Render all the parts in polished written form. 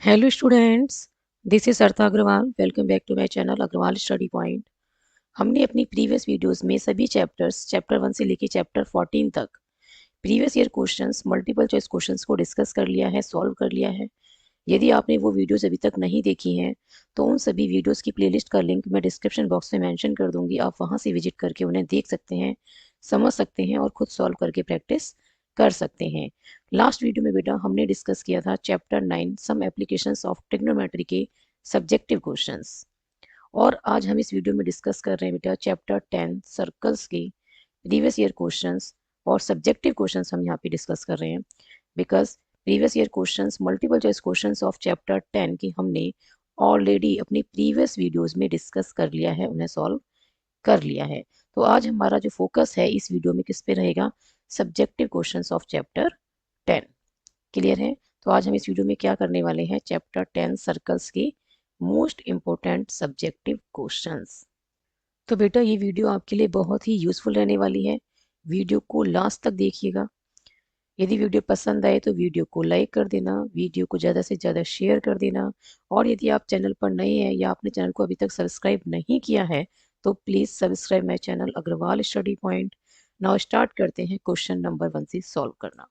Hello students, this is Artha Agarwal. Welcome back to my channel Agarwal study point. हमने अपनी previous videos में सभी chapters chapter 1 से लेकर चैप्टर 14 तक previous year questions, multiple choice questions को डिस्कस कर लिया है, सॉल्व कर लिया है। यदि आपने वो वीडियोस अभी तक नहीं देखी हैं तो उन सभी वीडियोस की प्लेलिस्ट का लिंक मैं डिस्क्रिप्शन बॉक्स में मेंशन कर दूंगी। आप वहां से विजिट करके उन्हें देख सकते हैं, समझ सकते हैं और खुद सॉल्व करके प्रैक्टिस कर सकते हैं। लास्ट वीडियो में बेटा हमने डिस्कस किया था chapter 9 some applications of trigonometry के सब्जेक्टिव क्वेश्चंस, और आज हम इस वीडियो में डिस्कस कर रहे हैं बेटा चैप्टर 10 सर्कल्स के प्रीवियस ईयर क्वेश्चंस और सब्जेक्टिव क्वेश्चंस हम यहाँ पे डिस्कस कर रहे हैं। Because previous year questions, multiple choice questions of chapter 10 की हमने ऑलरेडी अपनी प्रीवियस वीडियोस में डिस्कस कर लिया है, उन्हें सॉल्व कर लिया है। तो आज हमारा जो फोकस है इस वीडियो में किस पे रहेगा? Subjective questions of chapter 10। Clear है? तो आज हम इस वीडियो में क्या करने वाले हैं? चैप्टर 10 सर्कल्स के मोस्ट इंपोर्टेंट सब्जेक्टिव क्वेश्चंस। तो बेटा ये वीडियो आपके लिए बहुत ही यूजफुल रहने वाली है। वीडियो को लास्ट तक देखिएगा। यदि वीडियो पसंद आए तो वीडियो को लाइक कर देना, वीडियो को ज़्यादा से ज़्यादा शेयर कर देना, और यदि आप चैनल पर नए हैं या आपने चैनल को अभी तक सब्सक्राइब नहीं किया है तो please subscribe my channel Agarwal study point. Now start करते हैं क्वेश्चन नंबर 1 से सॉल्व करना।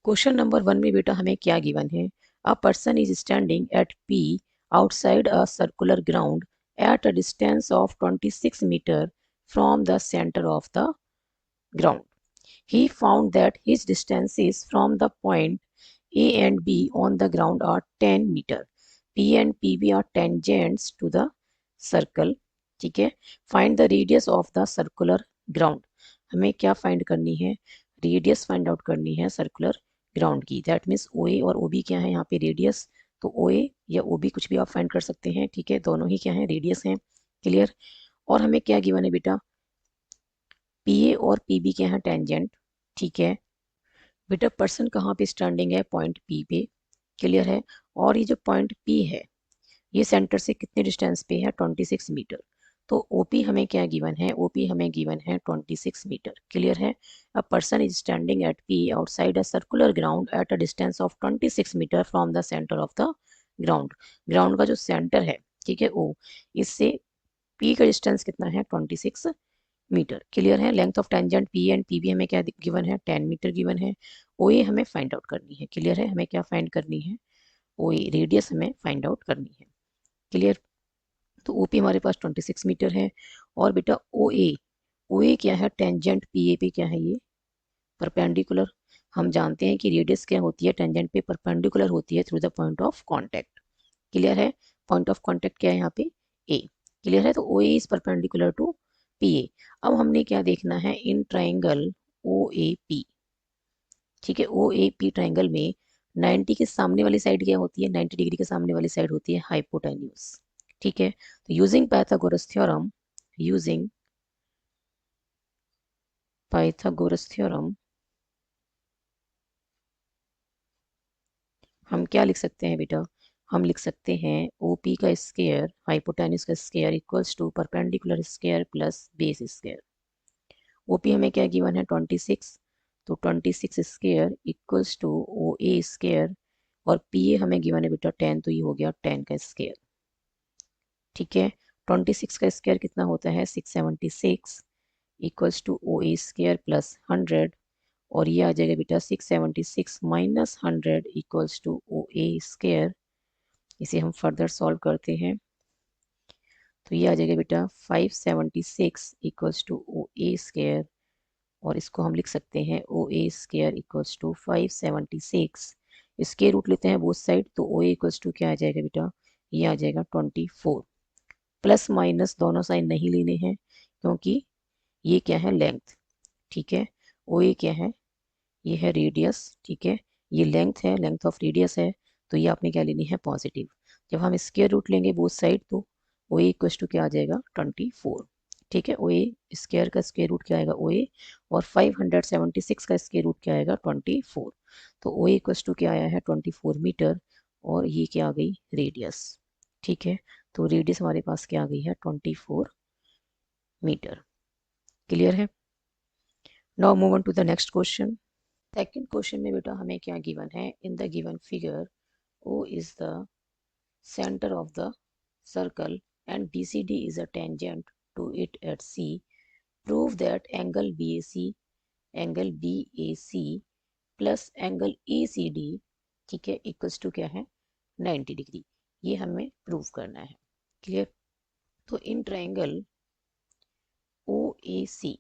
क्वेश्चन नंबर 1 में बेटा हमें क्या गिवन है? A person is standing at P outside a circular ground at a distance of 26 metre from the centre of the ground. He found that his distances from the point A and B on the ground are 10 meter. P and PB are tangents to the circle. ठीक है। Find the radius of the circular ground. हमें क्या find करनी है? Radius find out करनी है circular ground की। That means ओ ए और ओ बी क्या है यहाँ पे? रेडियस। तो ओ ए या ओ बी कुछ भी आप फाइंड कर सकते हैं, ठीक है। दोनों ही क्या है? रेडियस हैं। क्लियर? और हमें क्या गिवन है बेटा? पी ए और पी बी क्या है? टेंजेंट। ठीक है बेटा। पर्सन कहाँ पे स्टैंडिंग है? पॉइंट पी पे। क्लियर है? और ये जो पॉइंट पी है ये सेंटर से कितने डिस्टेंस पे है? 26 मीटर। तो ओपी हमें क्या गिवन है? ओपी हमें गिवन है 26 मीटर। क्लियर है? A person is standing at P outside a circular ground at a distance of 26 metre from the centre of the ground. Ground का जो सेंटर है, ठीक है, ओ, इससे पी का डिस्टेंस कितना है? 26 मीटर। क्लियर है? Length of tangent P and P भी हमें क्या गिवन है? 10 मीटर गिवन है। ओ ए हमें फाइंड आउट करनी है। क्लियर है? हमें क्या फाइंड करनी है? ओ ए रेडियस हमें फाइंड आउट करनी है। क्लियर? तो ओ पी हमारे पास 26 मीटर है। और बेटा ओ ए क्या है? टेंजेंट पी ए पे क्या है? ये परपेंडिकुलर। हम जानते हैं कि रेडियस क्या होती है? टेंजेंट पे परपेंडिकुलर होती है through the point of contact. Clear है? पॉइंट ऑफ कॉन्टेक्ट क्या है यहाँ पे? ए। क्लियर है? तो O A is perpendicular to P A. अब हमने क्या देखना है? In triangle O A P. ठीक है, ओ ए पी ट्राइंगल में 90 के सामने वाली साइड क्या होती है? 90 डिग्री के सामने वाली साइड होती है हाइपोटेन्यूज। ठीक है, तो using Pythagoras theorem, using Pythagoras theorem हम क्या लिख सकते हैं बेटा? हम लिख सकते हैं ओ पी का स्क्वायर, हाइपोटेन्यूज का square equals to perpendicular square plus base square. OP हमें क्या गिवन है? 26। तो 26 square equals to O A square, और पी ए हमें गिवन है बेटा 10, तो ये हो गया 10 का स्क्वायर। ठीक है, 26 का स्क्वायर कितना होता है? 676 equals to O A square plus 100, और ये आ जाएगा बेटा 676 minus 100 equals to O A square. इसे हम फर्दर सॉल्व करते हैं तो ये आ जाएगा बेटा 576 equals to O A square, और इसको हम लिख सकते हैं ओ ए स्क्वायर इक्वल्स टू 576। इसके रूट लेते हैं बोथ साइड, तो ओ ए इक्वल्स टू क्या आ जाएगा बेटा? ये आ जाएगा 24। प्लस माइनस दोनों साइड नहीं लेने हैं क्योंकि ये क्या है? लेंथ। ठीक है, ओ ए क्या है? ये है रेडियस। ठीक है, ये लेंथ है, लेंथ ऑफ रेडियस है, तो ये आपने क्या लेनी है? पॉजिटिव। जब हम स्क्वायर रूट लेंगे बोथ साइड तो ओ ए इक्वल्स टू क्या आ जाएगा? 24। ठीक है, ओ ए स्क्वायर का स्क्वायर रूट क्या आएगा? ओ ए, और 576 का स्क्वायर रूट क्या आएगा? 24। तो ओ ए इक्वल्स टू क्या आया है? 24 मीटर, और ये क्या आ गई? रेडियस। ठीक है, तो रेडियस हमारे पास क्या आ गई है? 24 मीटर। क्लियर है? Now move on to the next question. Second question में बेटा हमें क्या गिवन है? In the given figure O is the center of the circle and BCD is a tangent to it at C. Prove that angle BAC plus angle ACD, ठीक है, equals to क्या है 90 degree. ये हमें prove करना है। Clear. तो in triangle OAC,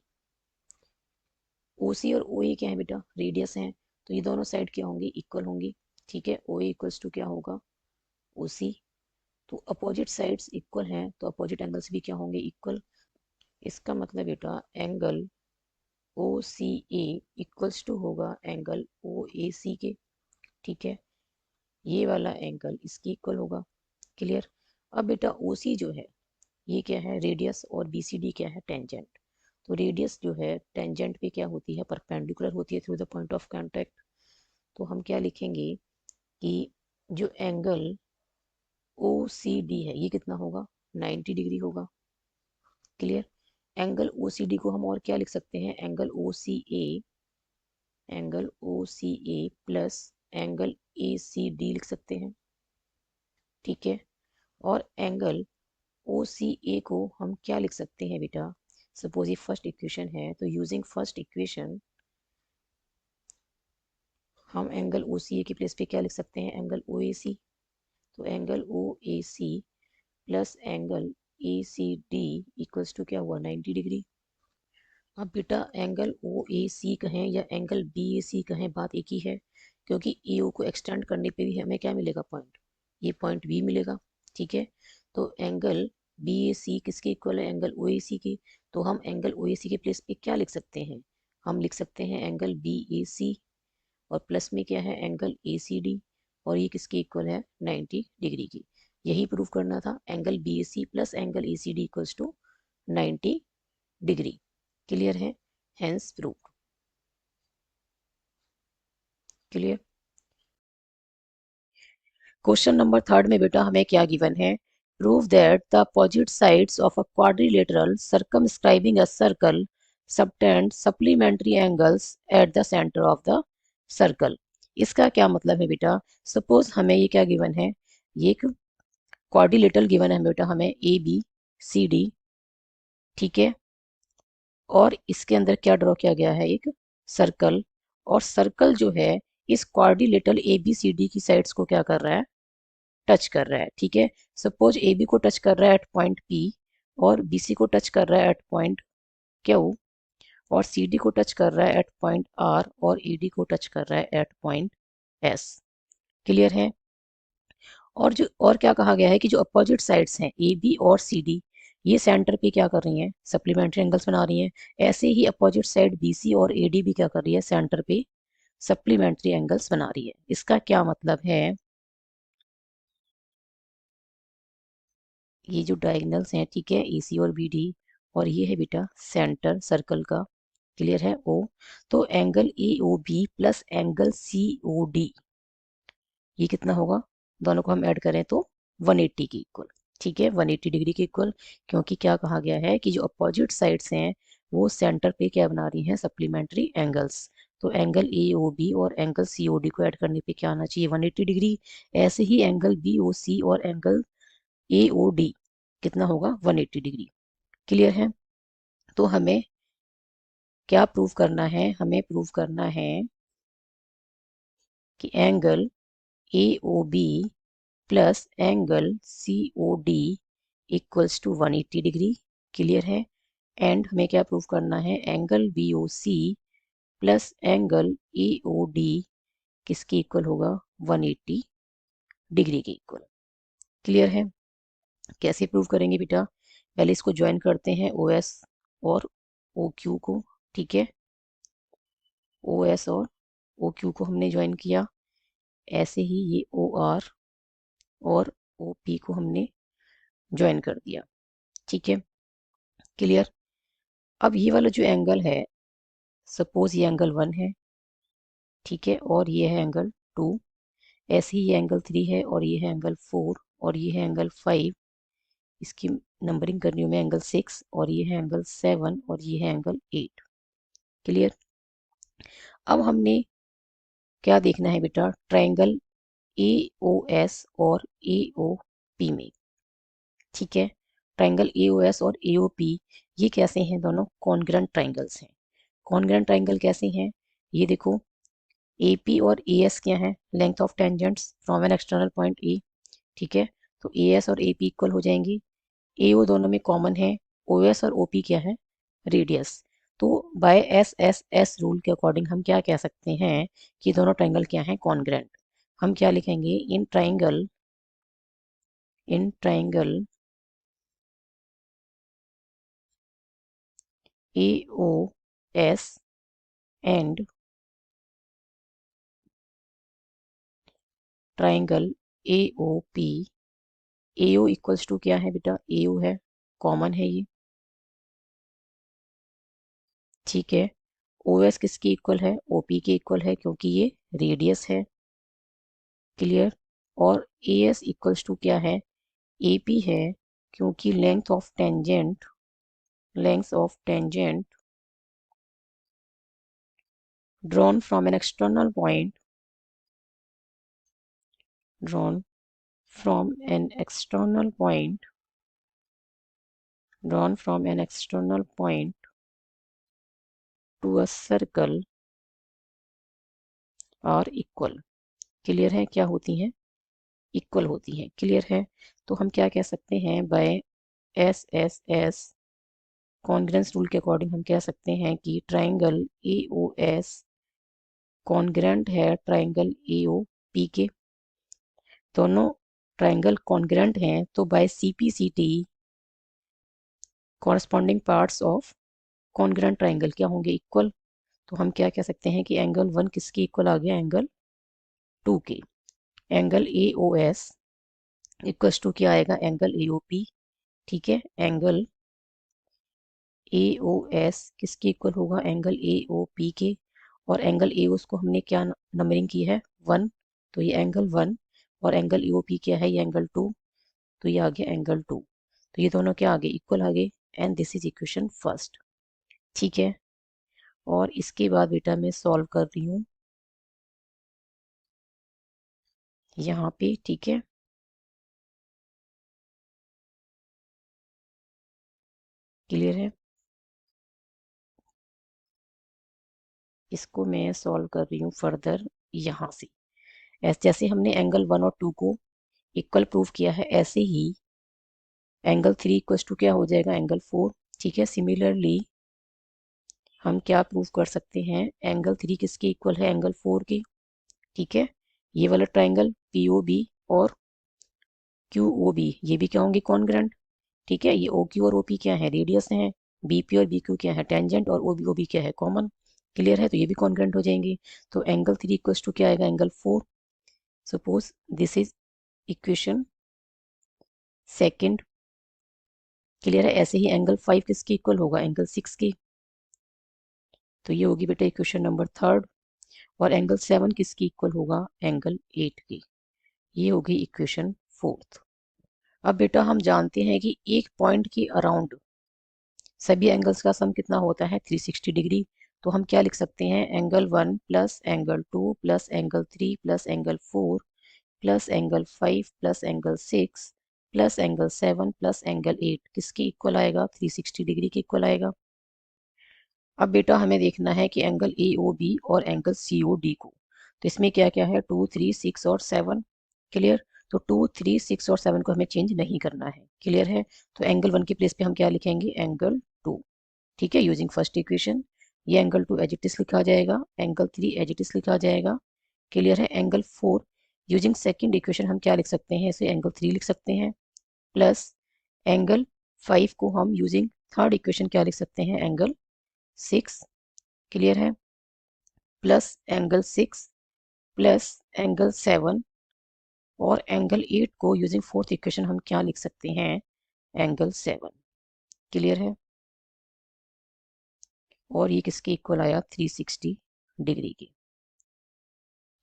OC और OA क्या है बेटा, रेडियस है, तो ये दोनों साइड क्या होंगी, इक्वल होंगी। ठीक है, OA इक्वल्स टू क्या होगा OC। तो अपोजिट साइड्स इक्वल हैं तो अपोजिट एंगल्स भी क्या होंगे, इक्वल। इसका मतलब बेटा एंगल OCA इक्वल्स टू होगा एंगल OAC के। ठीक है, ये वाला एंगल इसकी इक्वल होगा। क्लियर। अब बेटा OC जो है ये क्या है रेडियस और BCD क्या है टेंजेंट। तो रेडियस जो है टेंजेंट पे क्या होती है, परपेंडिकुलर होती है through the point of contact. तो हम क्या लिखेंगे कि जो एंगल OCD है ये कितना होगा 90 डिग्री होगा। क्लियर। एंगल OCD को हम और क्या लिख सकते हैं, angle OCA plus angle ACD लिख सकते हैं। ठीक है, और एंगल OCA को हम क्या लिख सकते हैं बेटा, सपोज ये फर्स्ट इक्वेशन है तो यूजिंग फर्स्ट इक्वेशन हम एंगल OCA की प्लेस पे क्या लिख सकते हैं, एंगल OAC। तो angle OAC plus angle ACD equals to क्या हुआ 90 डिग्री। अब बेटा एंगल OAC कहें या एंगल BAC कहें बात एक ही है, क्योंकि AO को एक्सटेंड करने पे भी हमें क्या मिलेगा पॉइंट, ये पॉइंट B मिलेगा। ठीक है, तो एंगल BAC किसके इक्वल है, एंगल OAC की। तो हम एंगल OAC के प्लेस पे क्या लिख सकते हैं, हम लिख सकते हैं एंगल BAC और प्लस में क्या है एंगल ACD, और ये किसके इक्वल है 90 डिग्री की। यही प्रूव करना था, angle BAC plus angle ACD equals to 90 degree. Clear है, hence prove. Clear. Question number 3 में बेटा हमें क्या गिवन है, prove that the opposite sides of a quadrilateral circumscribing a circle subtend supplementary angles at the centre of the circle. इसका क्या मतलब है बेटा, सपोज हमें ये क्या गिवन है, ये एक क्वाड्रिलेटरल गिवन है बेटा हमें ABCD। ठीक है, और इसके अंदर क्या ड्रॉ किया गया है, एक सर्कल, और सर्कल जो है इस क्वाड्रिलेटरल ABCD की साइड्स को क्या कर रहा है, टच कर रहा है। ठीक है, सपोज AB को टच कर रहा है एट पॉइंट P और BC को टच कर रहा है एट पॉइंट Q और CD को टच कर रहा है एट पॉइंट R और ED को टच कर रहा है एट पॉइंट S। क्लियर है। और जो और क्या कहा गया है कि जो अपोजिट साइड्स हैं AB और CD ये सेंटर पे क्या कर रही हैं, सप्लीमेंट्री एंगल्स बना रही हैं। ऐसे ही अपोजिट साइड BC और AD भी क्या कर रही है, सेंटर पे सप्लीमेंट्री एंगल्स बना रही है। इसका क्या मतलब है, ये जो डायगोनल्स हैं ठीक है AC और BD, और ये है बेटा सेंटर सर्कल का। क्लियर है O। तो angle AOB plus angle COD ये कितना होगा, दोनों को हम ऐड करें तो 180 के इक्वल। ठीक है, 180 डिग्री के इक्वल, क्योंकि क्या कहा गया है कि जो अपोजिट साइड्स हैं वो सेंटर पे क्या बना रही हैं, सप्लीमेंट्री एंगल्स। तो एंगल AOB और एंगल COD को ऐड करने पे क्या आना चाहिए 180 डिग्री। ऐसे ही एंगल BOC और एंगल AOD कितना होगा 180 डिग्री। क्लियर है। तो हमें क्या प्रूव करना है, हमें प्रूव करना है कि angle AOB plus angle COD equals to 180 degree. Clear है। एंड हमें क्या प्रूव करना है, angle BOC plus angle AOD किसके इक्वल होगा 180 डिग्री के इक्वल। क्लियर है। कैसे प्रूव करेंगे बेटा, पहले इसको ज्वाइन करते हैं OS और OQ को। ठीक है, OS और OQ को हमने ज्वाइन किया, ऐसे ही ये OR और OP को हमने ज्वाइन कर दिया। ठीक है, क्लियर। अब ये वाला जो एंगल है, सपोज ये एंगल 1 है, ठीक है, और ये है एंगल 2, ऐसे ही ये एंगल 3 है और ये है एंगल 4 और ये है एंगल 5, इसकी नंबरिंग करनी हूँ मैं, एंगल 6 और ये है एंगल 7 और ये है एंगल 8। क्लियर। अब हमने क्या देखना है बेटा, ट्रायंगल AOS और AOP में। ठीक है, ट्राइंगल AOS और AOP ये कैसे हैं? दोनों कॉन्ग्रुएंट ट्राइंगल्स हैं। कॉन्ग्रुएंट ट्राइंगल कैसे हैं? ये देखो, AP और AS क्या है? Length of tangents from an external point E। ठीक है, तो AS और AP इक्वल हो जाएंगी। AO दोनों में कॉमन है। OS और OP क्या है? रेडियस। तो बाय SSS रूल के अकॉर्डिंग हम क्या कह सकते हैं कि दोनों ट्राइंगल क्या हैं? कॉन्ग्रुएंट। हम क्या लिखेंगे? In triangle AOS and triangle AOP। AO equals to क्या है बेटा? AO है, कॉमन है ये। ठीक है, OS किसकी इक्वल है? OP के इक्वल है, क्योंकि ये रेडियस है। क्लियर। और AS इक्वल्स टू क्या है? AP है, क्योंकि length of tangent drawn from an external point drawn from an external point drawn from an external point to a circle are equal। Clear है? क्या होती हैं? इक्वल होती हैं। क्लियर है? तो हम क्या कह सकते हैं? बाय SSS कॉन्ग्रुएंस रूल के अकॉर्डिंग हम कह सकते हैं कि ट्राइंगल AOS कॉन्ग्रुएंट है ट्राइंगल AOP के। दोनों ट्राइंगल कॉन्ग्रुएंट हैं, तो by CPCT corresponding parts of congruent triangle क्या होंगे? इक्वल। तो हम क्या कह सकते हैं कि एंगल 1 किसके इक्वल आ गया? एंगल 2 के। एंगल AOS इक्वल्स टू क्या आएगा? Angle AOP। ठीक है, एंगल AOS किसके इक्वल होगा? एंगल AOP के। और एंगल AOS को हमने क्या नंबरिंग की है? 1। तो ये एंगल 1। और एंगल AOP क्या है? ये एंगल 2। तो ये आ गया एंगल 2। तो ये दोनों क्या आ गए? इक्वल आ गए। And this is equation first. ठीक है, और इसके बाद बेटा मैं सॉल्व कर रही हूँ यहाँ पे। ठीक है, क्लियर है? इसको मैं सॉल्व कर रही हूँ फर्दर यहाँ से। जैसे हमने एंगल 1 और 2 को इक्वल प्रूव किया है, ऐसे ही एंगल 3 इक्वल टू क्या हो जाएगा? एंगल 4। ठीक है, सिमिलरली हम क्या प्रूव कर सकते हैं? एंगल 3 किसके इक्वल है? एंगल 4 के। ठीक है, ये वाला ट्राइंगल POB और QOB ये भी क्या होंगे? कॉन्ग्रुएंट। ठीक है, ये OQ और OP क्या है? रेडियस है। BP और BQ क्या है? टेंजेंट। और OB क्या है? कॉमन। क्लियर है? तो ये भी कॉन्ग्रुएंट हो जाएंगे। तो एंगल 3 इक्वल टू क्या आएगा? Angle 4। Suppose this is equation second. Clear है? ऐसे ही एंगल 5 किसके इक्वल होगा? एंगल 6 के। तो ये होगी बेटा इक्वेशन नंबर थर्ड। और एंगल 7 किसकी इक्वल होगा? एंगल 8 की। ये होगी इक्वेशन फोर्थ। अब बेटा हम जानते हैं कि एक पॉइंट के अराउंड सभी एंगल्स का सम कितना होता है? 360 डिग्री। तो हम क्या लिख सकते हैं? Angle 1 plus angle 2 plus angle 3 plus angle 4 plus angle 5 plus angle 6 plus angle 7 plus angle 8 किसके इक्वल आएगा? 360 डिग्री के इक्वल आएगा। अब बेटा हमें देखना है कि एंगल AOB और एंगल COD को, तो इसमें क्या क्या है? 2, 3, 6 और 7। क्लियर? तो 2, 3, 6 और 7 को हमें चेंज नहीं करना है। क्लियर है? तो एंगल 1 की प्लेस पे हम क्या लिखेंगे? एंगल 2। ठीक है, यूजिंग फर्स्ट इक्वेशन। ये एंगल 2 एज इट इज लिखा जाएगा, एंगल 3 एज इट इज लिखा जाएगा। क्लियर है? एंगल 4 यूजिंग सेकेंड इक्वेशन हम क्या लिख सकते हैं? इसे एंगल 3 लिख सकते हैं। प्लस एंगल 5 को हम यूजिंग थर्ड इक्वेशन क्या लिख सकते हैं? एंगल 6। क्लियर है? प्लस एंगल 6 प्लस एंगल 7 और एंगल 8 को यूजिंग फोर्थ इक्वेशन हम क्या लिख सकते हैं? एंगल 7। क्लियर है? और ये किसके इक्वल आया? 360 डिग्री की।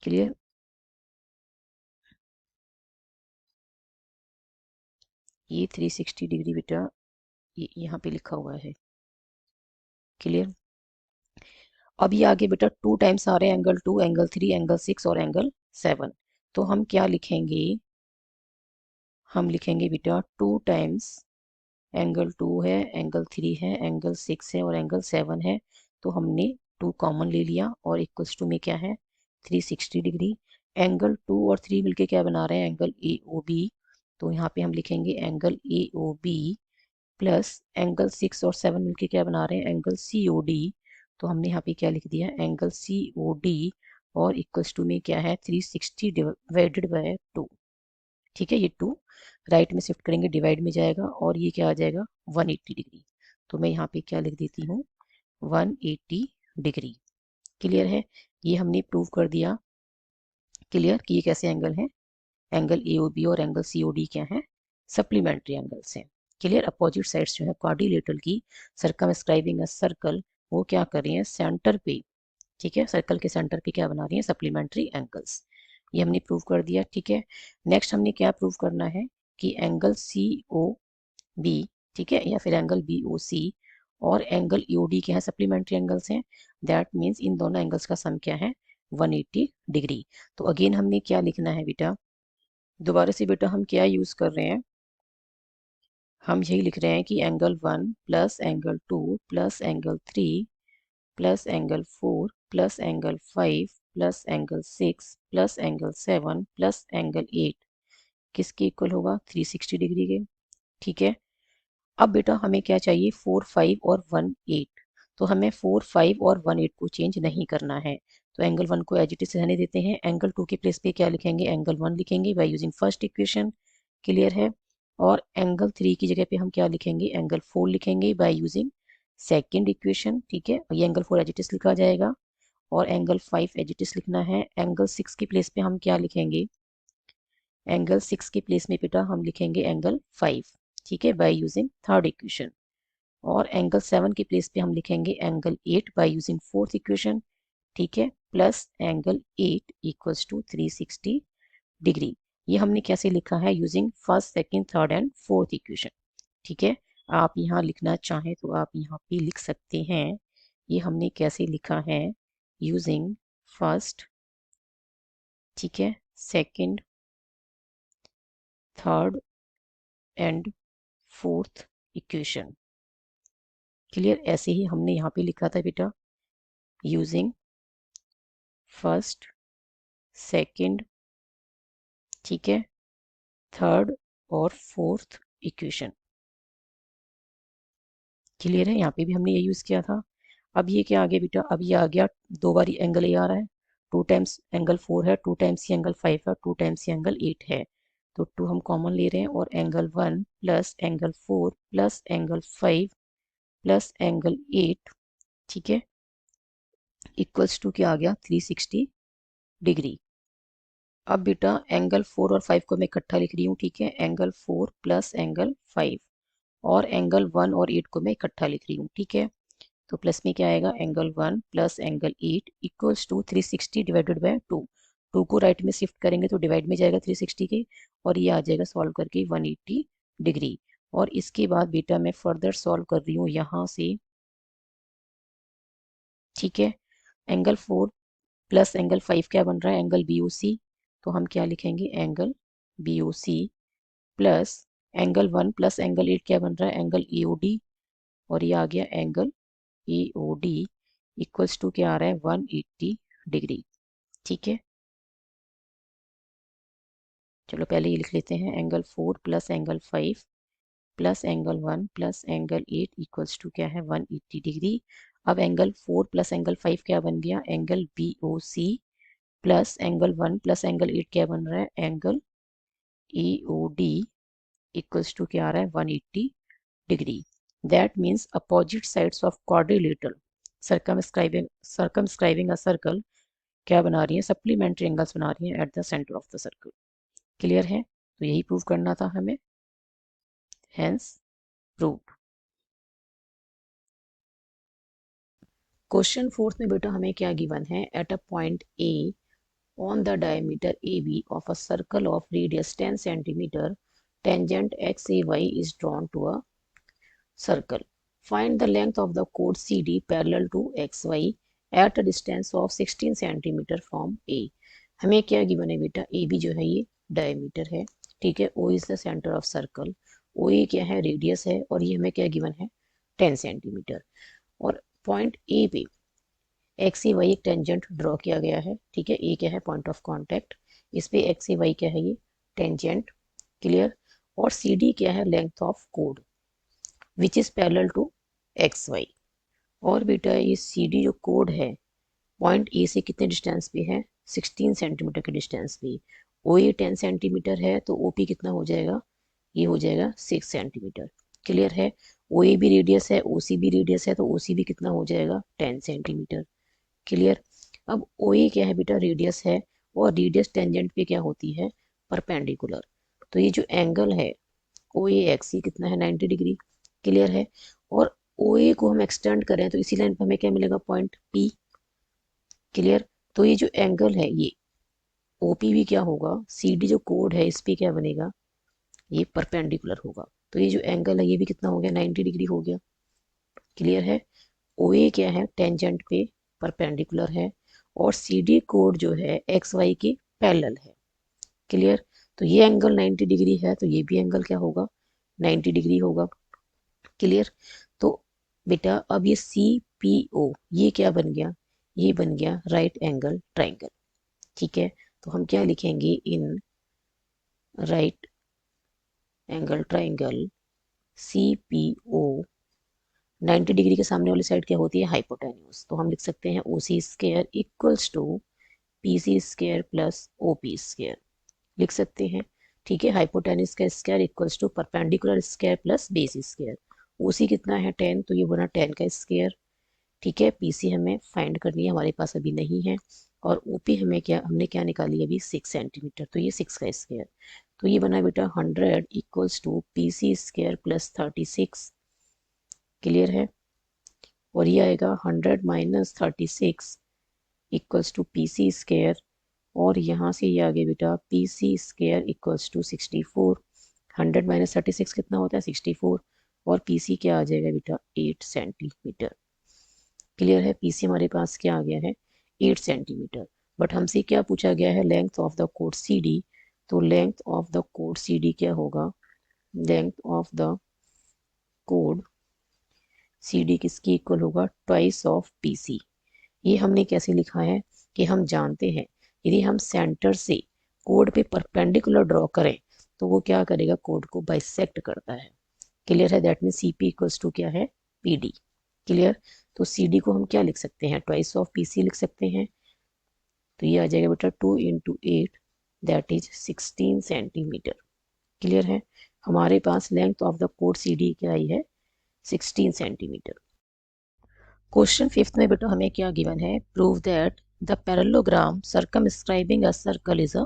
क्लियर? ये 360 डिग्री बेटा ये यहाँ पे लिखा हुआ है। क्लियर? अब ये आगे बेटा 2 टाइम्स आ रहे हैं एंगल 2, एंगल 3, एंगल 6 और एंगल 7। तो हम क्या लिखेंगे, हम लिखेंगे बेटा 2 टाइम्स एंगल 2 है, एंगल 3 है, एंगल 6 है और एंगल 7 है। तो हमने 2 कॉमन ले लिया और इक्वल्स टू में क्या है 360 डिग्री। एंगल 2 और 3 मिलके क्या बना रहे हैं एंगल ए ओ बी। तो यहाँ पे हम लिखेंगे angle A O B plus angle 6 और 7 मिलके क्या बना रहे हैं एंगल सी ओ डी। तो हमने यहाँ पे क्या लिख दिया एंगल सी ओ डी और इक्वल्स टू में क्या है 360 डिवाइडेड बाय 2। ठीक है, ये 2 राइट में शिफ्ट करेंगे डिवाइड में जाएगा और ये क्या आ जाएगा 180 डिग्री। तो मैं यहाँ पे क्या लिख देती हूँ 180 डिग्री। क्लियर है, ये हमने प्रूव कर दिया क्लियर कि ये कैसे एंगल है, एंगल ए ओ बी और एंगल सी ओ डी क्या है सप्लीमेंट्री एंगल्स हैं। क्लियर, अपोजिट साइड्स जो है क्वाड्रिलेटरल की सर्कमस्क्राइबिंग अ सर्कल वो क्या कर रही है सेंटर पे, ठीक है, सर्कल के सेंटर पे क्या बना रही है सप्लीमेंट्री एंगल्स। ये हमने प्रूव कर दिया। ठीक है, नेक्स्ट हमने क्या प्रूव करना है कि एंगल सी ओ बी, ठीक है, या फिर एंगल बी ओ सी और एंगल ई ओ डी क्या है सप्लीमेंट्री एंगल्स हैं। दैट मीन्स इन दोनों एंगल्स का सम क्या है 180 डिग्री। तो अगेन हमने क्या लिखना है बेटा, दोबारा से बेटा हम क्या यूज कर रहे हैं, हम यही लिख रहे हैं कि angle 1 plus angle 2 plus angle 3 plus angle 4 plus angle 5 plus angle 6 plus angle 7 plus angle 8 किसके इक्वल होगा 360 डिग्री के। ठीक है, अब बेटा हमें क्या चाहिए 4 5 और 1 8। तो हमें 4 5 और 1 8 को चेंज नहीं करना है। तो एंगल 1 को एज इट इज रहने देते हैं, एंगल 2 के प्लेस पे क्या लिखेंगे एंगल 1 लिखेंगे by using first equation. Clear है, और एंगल 3 की जगह पे हम क्या लिखेंगे एंगल 4 लिखेंगे बाय यूजिंग सेकेंड इक्वेशन। ठीक है, ये एंगल 4 एज इट इज लिखा जाएगा और एंगल 5 एज इट इज लिखना है। एंगल 6 की प्लेस पे हम क्या लिखेंगे, एंगल 6 के प्लेस में बेटा हम लिखेंगे एंगल 5, ठीक है, बाय यूजिंग थर्ड इक्वेशन। और एंगल 7 के प्लेस पे हम लिखेंगे angle 8 by using fourth equation. ठीक है, plus angle 8 equals to 360 degree. ये हमने कैसे लिखा है using first second third and fourth equation. ठीक है, आप यहाँ लिखना चाहें तो आप यहाँ पे लिख सकते हैं। ये हमने कैसे लिखा है यूजिंग फर्स्ट, ठीक है, second third and fourth equation. Clear, ऐसे ही हमने यहाँ पे लिखा था बेटा यूजिंग फर्स्ट सेकंड, ठीक है, थर्ड और फोर्थ इक्वेशन। क्लियर है, यहाँ पे भी हमने ये यूज किया था। अब ये क्या आ गया बेटा, अब ये आ गया 2 बार एंगल ए आ रहा है, 2 टाइम्स एंगल 4 है, 2 टाइम्स एंगल 5 है, 2 टाइम्स एंगल 8 है। तो 2 हम कॉमन ले रहे हैं और angle 1 plus angle 4 plus angle 5 plus angle 8, ठीक है, इक्वल्स टू क्या आ गया 360 डिग्री। अब बेटा एंगल 4 और 5 को मैं इकट्ठा लिख रही हूँ। ठीक है, एंगल 4 प्लस एंगल 5 और एंगल 1 और 8 को मैं इकट्ठा लिख रही हूँ। ठीक है, तो प्लस में क्या आएगा angle 1 plus angle 8 equals to 360 divided by 2। 2 को राइट में शिफ्ट करेंगे तो डिवाइड में जाएगा 360 के और ये आ जाएगा सॉल्व करके 180 डिग्री। और इसके बाद बेटा मैं फर्दर सॉल्व कर रही हूँ यहाँ से। ठीक है, एंगल 4 प्लस एंगल 5 क्या बन रहा है एंगल बी ओ सी। तो हम क्या लिखेंगे angle B O C plus angle 1 plus angle 8 क्या बन रहा है एंगल ए ओ डी और ये आ गया angle A O D equals to क्या आ रहा है 180 डिग्री। ठीक है, चलो पहले ये लिख लेते हैं angle 4 plus angle 5 plus angle 1 plus angle 8 equals to क्या है 180 डिग्री। अब एंगल 4 प्लस एंगल 5 क्या बन गया angle B O C plus angle 1 plus angle 8 क्या बन रहा है angle A O D equals to क्या आ रहा है 180 degree. That means opposite sides of quadrilateral circumscribing a circle क्या बना रही है सप्लीमेंट्री एंगल्स बना रही है at the centre of the circle. Clear है, तो यही प्रूव करना था हमें, हेंस प्रूव। क्वेश्चन फोर्थ में बेटा हमें क्या गिवन है, at a point A on the diameter AB of a circle of radius 10 centimeter, tangent XAY is drawn to a circle. Find the length of the chord CD parallel to XY at a distance of 16 centimeter from A. हमें क्या given है बेटा, A B जो है ये diameter है, ठीक है। O is the centre of circle, O A क्या है, रेडियस है, और ये हमें क्या गिवन है, 10 सेंटीमीटर। और पॉइंट ए पे एक्स ए वाई एक टेंजेंट ड्रॉ किया गया है, ठीक है। ए क्या है, पॉइंट ऑफ कांटेक्ट, इस पे एक्स ए वाई क्या है, ये टेंजेंट, क्लियर। और सी डी क्या है, लेंथ ऑफ कोड which is parallel to X Y. और बेटा ये सी डी जो कोड है पॉइंट ए से कितने डिस्टेंस पे है, 16 सेंटीमीटर के डिस्टेंस पे। ओ ए 10 सेंटीमीटर है तो ओ पी कितना हो जाएगा, ये हो जाएगा 6 सेंटीमीटर, क्लियर है। ओ ए भी रेडियस है, ओ सी भी रेडियस है, तो ओ सी भी कितना हो जाएगा, 10 सेंटीमीटर, क्लियर। अब ओ ए क्या है बेटा, रेडियस है, और रेडियस टेंजेंट पे क्या होती है, परपेंडिकुलर। तो ये जो एंगल है ओ ए एक्स, ये कितना है, 90 डिग्री, क्लियर है। और ओ ए को हम एक्सटेंड करें तो इसी लाइन पर हमें क्या मिलेगा, पॉइंट पी, क्लियर। तो ये जो एंगल है ये ओपी भी क्या होगा, सी डी जो कोड है इस पे क्या बनेगा, ये परपेंडिकुलर होगा। तो ये जो एंगल है ये भी कितना हो गया, 90 डिग्री हो गया, क्लियर है। ओ ए क्या है, टेंजेंट पे परपेंडिकुलर है, और सी डी कोड जो है एक्स वाई के पैरेलल है, क्लियर। तो ये एंगल 90 डिग्री है, तो ये भी एंगल क्या होगा, 90 डिग्री होगा, क्लियर। तो बेटा अब ये सी पी ओ ये क्या बन गया, ये बन गया राइट एंगल ट्राइंगल, ठीक है। तो हम क्या लिखेंगे, in right angle triangle C P O 90 degree के सामने वाली साइड क्या होती है, हाइपोटेन्यूज। तो हम लिख सकते हैं O C square equals to P C square plus O P square, लिख सकते हैं, ठीक है। हाइपोटेन्यूज का square equals to perpendicular square plus base square. O C कितना है, 10, तो ये बना 10 का स्क्वायर, ठीक है। पी सी हमें फाइंड करनी है, हमारे पास अभी नहीं है। और ओपी हमें क्या, हमने क्या निकाली अभी, 6 सेंटीमीटर, तो ये 6 का स्क्वायर। तो ये बना बेटा 100 equals to P C square plus 36, clear है। और ये आएगा 100 minus 36 equals to P C square, और यहाँ से ये आ गया बेटा P C square equals to 64। 100 minus 36 कितना होता है, 64, और पी सी क्या आ जाएगा बेटा, 8 सेंटीमीटर, क्लियर है। पी सी हमारे पास क्या आ गया है, 8 सेंटीमीटर। बट हमसे क्या पूछा गया है, लेंथ ऑफ द कोड सी डी। तो लेंथ ऑफ द कोड सी डी क्या होगा, लेंथ ऑफ द कोड सी डी किसकी इक्वल होगा, ट्वाइस ऑफ पी सी। ये हमने कैसे लिखा है कि हम जानते हैं यदि हम सेंटर से कोड पे परपेंडिकुलर ड्रॉ करें तो वो क्या करेगा, कोड को बाइसेक्ट करता है, क्लियर है। That mean C P equals to क्या है, पी डी, क्लियर। तो सी डी को हम क्या लिख सकते हैं, ट्वाइस ऑफ पी सी लिख सकते हैं। तो ये आ जाएगा बेटा 2 into 8 that is 16 centimetre, clear है। हमारे पास लेंथ ऑफ द कोड सी डी क्या आई है, 16 सेंटीमीटर। क्वेश्चन फिफ्थ में बेटा हमें क्या गिवन है, prove that the parallelogram circumscribing a circle is a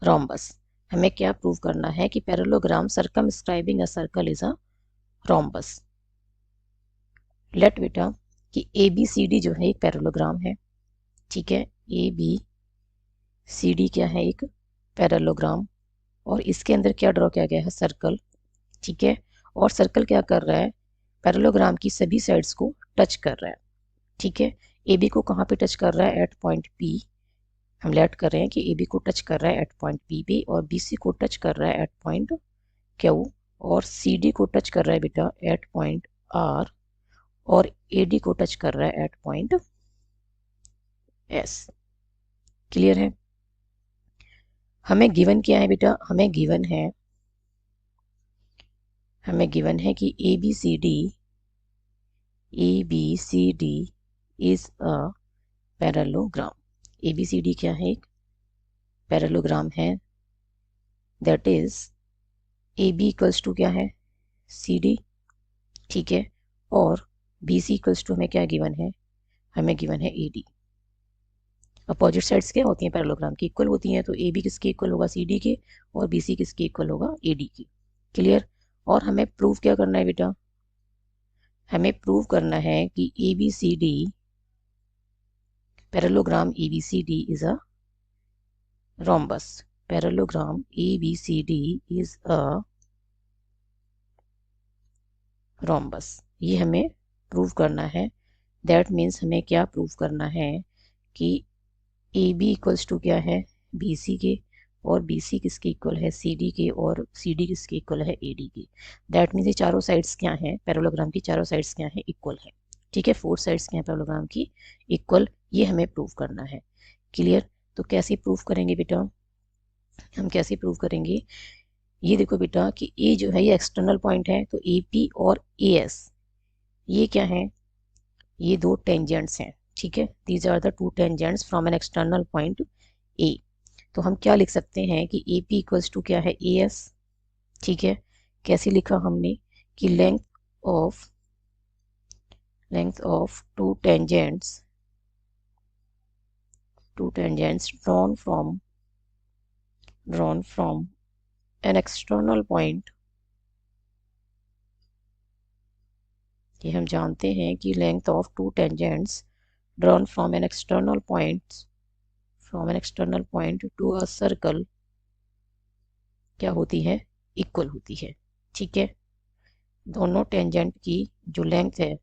rhombus. हमें क्या प्रूव करना है कि parallelogram circumscribing a circle is a rhombus. Let बेटा कि ए बी सी डी जो है एक पैरेललोग्राम है, ठीक है। ए बी सी डी क्या है, एक पैरेललोग्राम, और इसके अंदर क्या ड्रॉ किया गया है, सर्कल, ठीक है। और सर्कल क्या कर रहा है, पैरेललोग्राम की सभी साइड्स को टच कर रहा है, ठीक है। ए बी को कहाँ पे टच कर रहा है, एट पॉइंट पी। हम लेट कर रहे हैं कि ए बी को टच कर रहा है एट पॉइंट पी पे, और बी सी को टच कर रहा है एट पॉइंट क्यू, और सी डी को टच कर रहा है बेटा एट पॉइंट आर, और ए डी को टच कर रहा है एट पॉइंट एस, क्लियर है। हमें गिवन क्या है बेटा, हमें गिवन है कि A B C D is a parallelogram. A B C D क्या है, एक पैरेललोग्राम है, that is A B equals to क्या है, सी डी, ठीक है। और बी सी इक्वल्स टू हमें क्या गिवन है, हमें गिवन है ए डी। अपोजिट साइड्स क्या होती हैं पैरेललोग्राम की, इक्वल होती हैं, तो ए बी किसके इक्वल होगा, सी डी के, और बी सी किसके इक्वल होगा, ए डी की, क्लियर। और हमें प्रूव क्या करना है बेटा, हमें प्रूव करना है कि A B C D parallelogram A B C D is a rhombus. Parallelogram A B C D is a rhombus, ये हमें प्रूव करना है। दैट मीन्स हमें क्या प्रूव करना है कि ए बी इक्वल्स टू क्या है, बी सी के, और बी सी किसके इक्वल है सी डी के, और सी डी किसके इक्वल है ए डी के। दैट मीन्स ये चारों साइड्स क्या हैं, पैरेललोग्राम की चारों साइड्स क्या हैं, इक्वल है। ठीक है, फोर साइड्स क्या हैं पैरेललोग्राम की, इक्वल, ये हमें प्रूव करना है। क्लियर। तो कैसे प्रूव करेंगे बेटा, हम कैसे प्रूव करेंगे, ये देखो बेटा कि ए जो है ये एक्सटर्नल पॉइंट है, तो ए पी और ए एस ये क्या है, ये दो टेंजेंट्स हैं। ठीक है, these are the two tangents from an external point A. तो हम क्या लिख सकते हैं कि ए पी इक्वल्स टू क्या है, ए एस। ठीक है, कैसे लिखा हमने कि length of two tangents drawn from an external point। ये हम जानते हैं कि length of two tangents drawn from an external point to a circle क्या होती है, इक्वल होती है। ठीक है, दोनों टेंजेंट की जो लेंथ है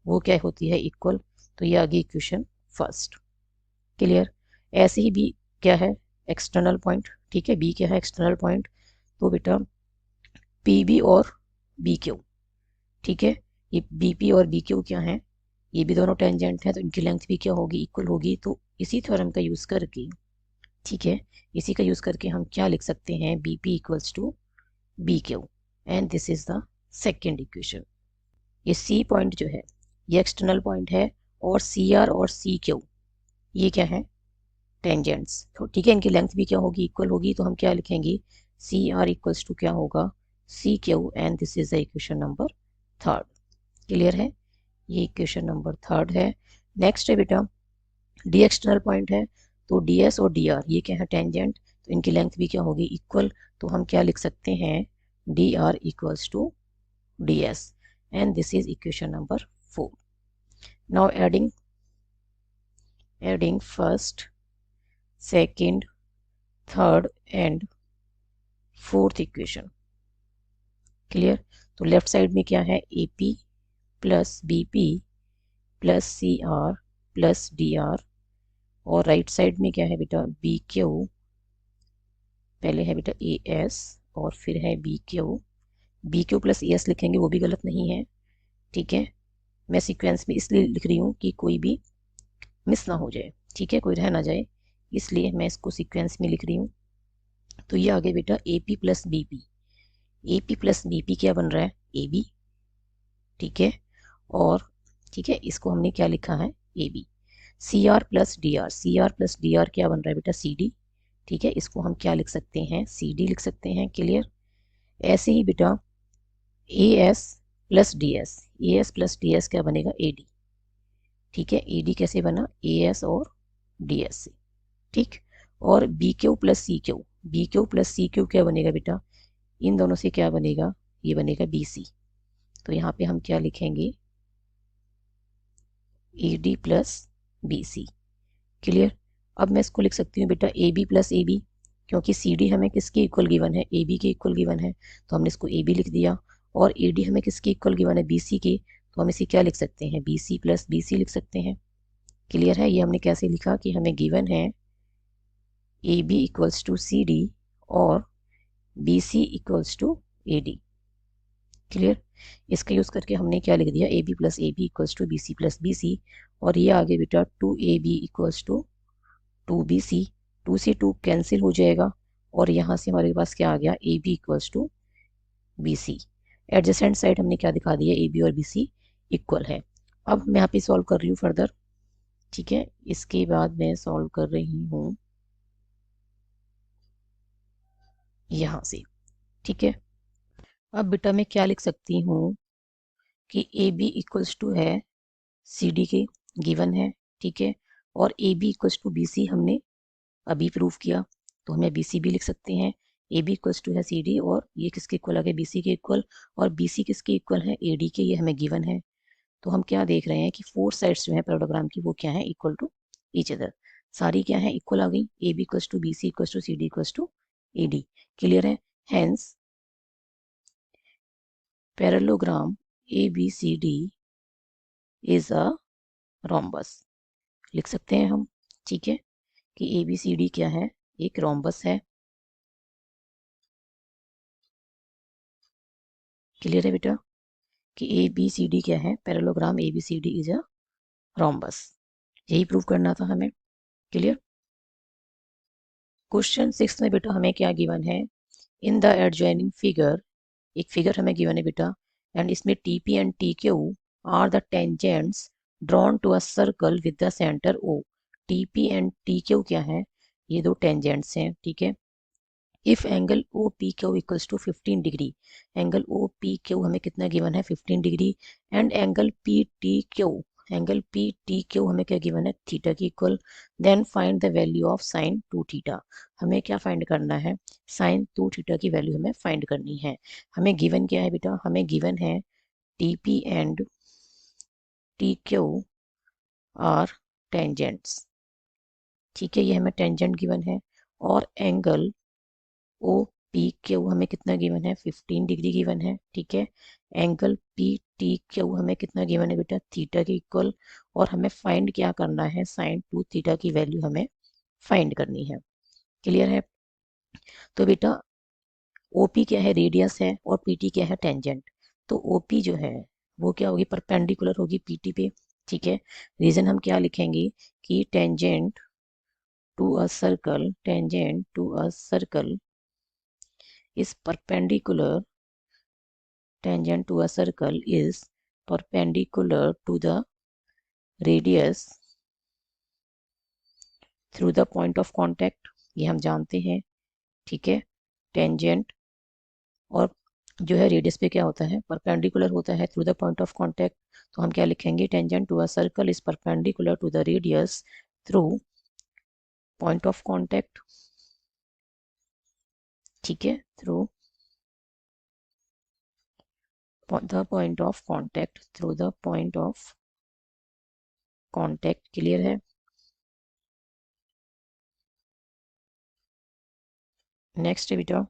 वो क्या होती है, इक्वल। तो ये आ गई इक्वेशन फर्स्ट। क्लियर। ऐसे ही बी क्या है, एक्सटर्नल पॉइंट। ठीक है, बी क्या है, एक्सटर्नल पॉइंट। तो बेटा पी बी और बी क्यू, ठीक है, ये बी पी और बी क्यू क्या है, ये भी दोनों टेंजेंट हैं, तो इनकी लेंथ भी क्या होगी, इक्वल होगी। तो इसी थ्योरम का यूज करके, ठीक है, इसी का यूज करके हम क्या लिख सकते हैं, B P equals to B Q, and this is the second equation. ये सी पॉइंट जो है ये एक्सटर्नल पॉइंट है, और सी आर और सी क्यू ये क्या है, टेंजेंट्स। तो ठीक है, इनकी लेंथ भी क्या होगी, इक्वल होगी। तो हम क्या लिखेंगे, सी आर इक्वल्स टू क्या होगा, C Q, and this is the equation number third. Clear है, ये इक्वेशन नंबर थर्ड है। नेक्स्ट है बेटा डी एक्सटर्नल पॉइंट है, तो डी एस और डी आर ये क्या है, टेंजेंट, तो इनकी लेंथ भी क्या होगी, इक्वल। तो हम क्या लिख सकते हैं, D R equals to D S, and this is equation number 4। Now adding first, second, third and fourth equation. Clear. तो लेफ्ट साइड में क्या है, A P plus B P plus C R plus D R, और right side में क्या है बेटा, B Q, पहले है बेटा ए एस और फिर है B Q plus A S लिखेंगे वो भी गलत नहीं है। ठीक है, मैं सीक्वेंस में इसलिए लिख रही हूँ कि कोई भी मिस ना हो जाए, ठीक है, कोई रह ना जाए, इसलिए मैं इसको सीक्वेंस में लिख रही हूँ। तो ये आगे बेटा A P plus B P, A P plus B P क्या बन रहा है, ए बी। ठीक है, और ठीक है, इसको हमने क्या लिखा है, A B. C R plus D R, C R plus D R क्या बन रहा है बेटा, सी डी। ठीक है, इसको हम क्या लिख सकते हैं, सी डी लिख सकते हैं। क्लियर। ऐसे ही बेटा A S plus D S, A S plus D S क्या बनेगा, ए डी। ठीक है, ए डी कैसे बना, ए एस और डी एस से। ठीक, और B Q plus C Q, B Q plus C Q क्या बनेगा बेटा, इन दोनों से क्या बनेगा, ये बनेगा बी सी। तो यहाँ पे हम क्या लिखेंगे, A D plus B C. Clear. अब मैं इसको लिख सकती हूँ बेटा A B plus A B, क्योंकि सी डी हमें किसके इक्वल गिवन है, ए बी के इक्वल गिवन है, तो हमने इसको ए बी लिख दिया। और ए डी हमें किसके इक्वल गिवन है, बी सी के, तो हम इसे क्या लिख सकते हैं, B C plus B C लिख सकते हैं। क्लियर है, ये हमने कैसे लिखा कि हमें गिवन है A B equals to C D और B C equals to A D. Clear. इसका यूज करके हमने क्या लिख दिया, A B plus A B equals to B C plus B C, और ये आगे बेटा two A B equals to two B C, two से टू कैंसिल हो जाएगा, और यहाँ से हमारे पास क्या आ गया, A B equals to B C. Adjacent side हमने क्या दिखा दिया, ए बी और बी सी इक्वल है। अब मैं यहाँ पे सॉल्व कर रही हूँ फर्दर। ठीक है, इसके बाद मैं सॉल्व कर रही हूँ यहाँ से। ठीक है, अब बेटा मैं क्या लिख सकती हूँ कि ए बी इक्वल्स टू है सी डी के, गिवन है। ठीक है, और A B equals to B C हमने अभी प्रूव किया, तो हमें बी सी भी लिख सकते हैं। ए बी इक्वल्स टू है सी डी, और ये किसके इक्वल आ गया, बी सी के इक्वल, और बी सी किसके इक्वल है, ए डी के, ये हमें गिवन है। तो हम क्या देख रहे हैं कि फोर साइड्स जो है पैराग्राम की वो क्या है, इक्वल टू ईच अदर, सारी क्या है, इक्वल आ गई। A B equals to B C equals to C D equals to A D. Clear है, hence parallelogram A B C D is a rhombus, लिख सकते हैं हम। ठीक है, कि ए बी सी डी क्या है, एक रोम्बस है। क्लियर है बेटा कि ए बी सी डी क्या है, parallelogram A B C D is a rhombus. यही प्रूव करना था हमें। क्लियर। क्वेश्चन 6 में बेटा हमें क्या गिवन है, इन द एडजॉइनिंग फिगर, एक फिगर हमें गिवन है बेटा, एंड इसमें T P and T Q are the tangents drawn to a circle with the centre O. T P and T Q क्या है, ये दो टेंजेंट्स हैं, ठीक है। If angle O P Q equals to 15 degree, angle O P Q हमें कितना given है 15 degree, and angle P T Q, angle P T Q हमें क्या गिवन है थीटा की equal, then find the value of sine 2 theta. हमें क्या find करना है, साइन 2 थीटा की वैल्यू हमें फाइंड करनी है। हमें गिवन क्या है बेटा, हमें गिवन है T P and T Q are tangents, ठीक है, ये हमें टेंजेंट गिवन है, और एंगल ओ पी क्यू हमें कितना गिवन है 15 डिग्री गिवन है, ठीक है। एंगल पी टी क्यू हमें कितना गिवन है बेटा थीटा के इक्वल, और हमें फाइंड क्या करना है, साइन 2 थीटा की वैल्यू हमें फाइंड करनी है। क्लियर है। तो बेटा ओपी क्या है, रेडियस है, और पीटी क्या है, टेंजेंट। तो ओपी जो है वो क्या होगी, परपेंडिकुलर होगी पीटी पे, ठीक है। रीजन हम क्या लिखेंगे कि tangent to a circle, tangent to a circle is perpendicular, tangent to a circle is perpendicular to the radius through the point of contact, ये हम जानते हैं, ठीक है। टेंजेंट और जो है रेडियस पे क्या होता है, परपेंडिकुलर होता है through the point of contact. तो हम क्या लिखेंगे, tangent to a circle is perpendicular to the radius through point of contact, ठीक है, थ्रू the point of contact, through the point of contact। Clear है। नेक्स्ट है बेटा,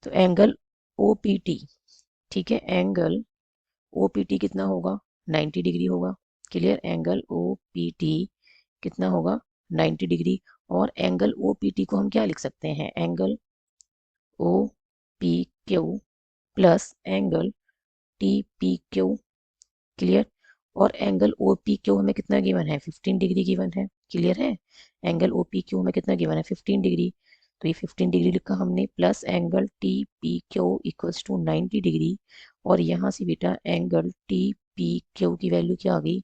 तो एंगल ओ पी टी, ठीक है, एंगल ओ पी टी कितना होगा 90 डिग्री होगा। Clear. Angle O P T कितना होगा 90 डिग्री, और एंगल ओ पी टी को हम क्या लिख सकते हैं, angle O P Q plus angle T P Q. Clear. और एंगल ओ पी क्यू हमें कितना गिवन है 15 डिग्री गिवन है। क्लियर है। एंगल ओ पी क्यू हमें कितना गिवन है 15 डिग्री, तो ये 15 डिग्री लिखा हमने, plus angle T P Q equals to 90 degree, और यहाँ से बेटा एंगल टी पी क्यू की वैल्यू क्या आ गई,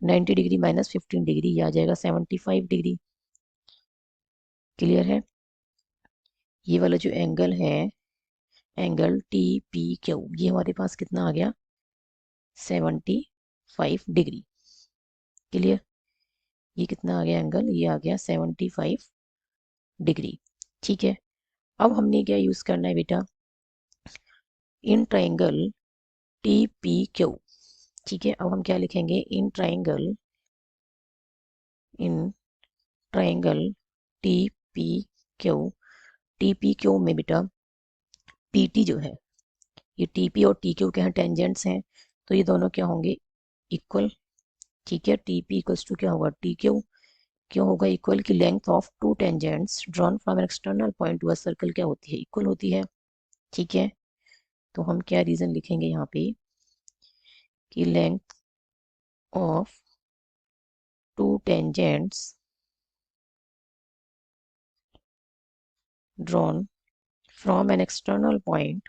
90 डिग्री माइनस 15 डिग्री, ये आ जाएगा 75 डिग्री। क्लियर है। ये वाला जो एंगल है, एंगल टी पी क्यू, ये हमारे पास कितना आ गया 75 डिग्री। क्लियर। ये कितना आ गया एंगल, ये आ गया 75 डिग्री, ठीक है। अब हमने क्या यूज करना है बेटा, in triangle T P Q, ठीक है। अब हम क्या लिखेंगे, in triangle T P Q, T P Q में बेटा पीटी जो है, ये टीपी और टी क्यू के यहाँ टेंजेंट्स हैं, तो ये दोनों क्या होंगे इक्वल, ठीक है। टीपी इक्वल्स टू क्या होगा टी क्यू, क्यों होगा इक्वल, की length of two tangents drawn from an external point to a circle क्या होती है, इक्वल होती है, ठीक है। तो हम क्या रीजन लिखेंगे यहाँ पे, कि length of two tangents drawn from an external point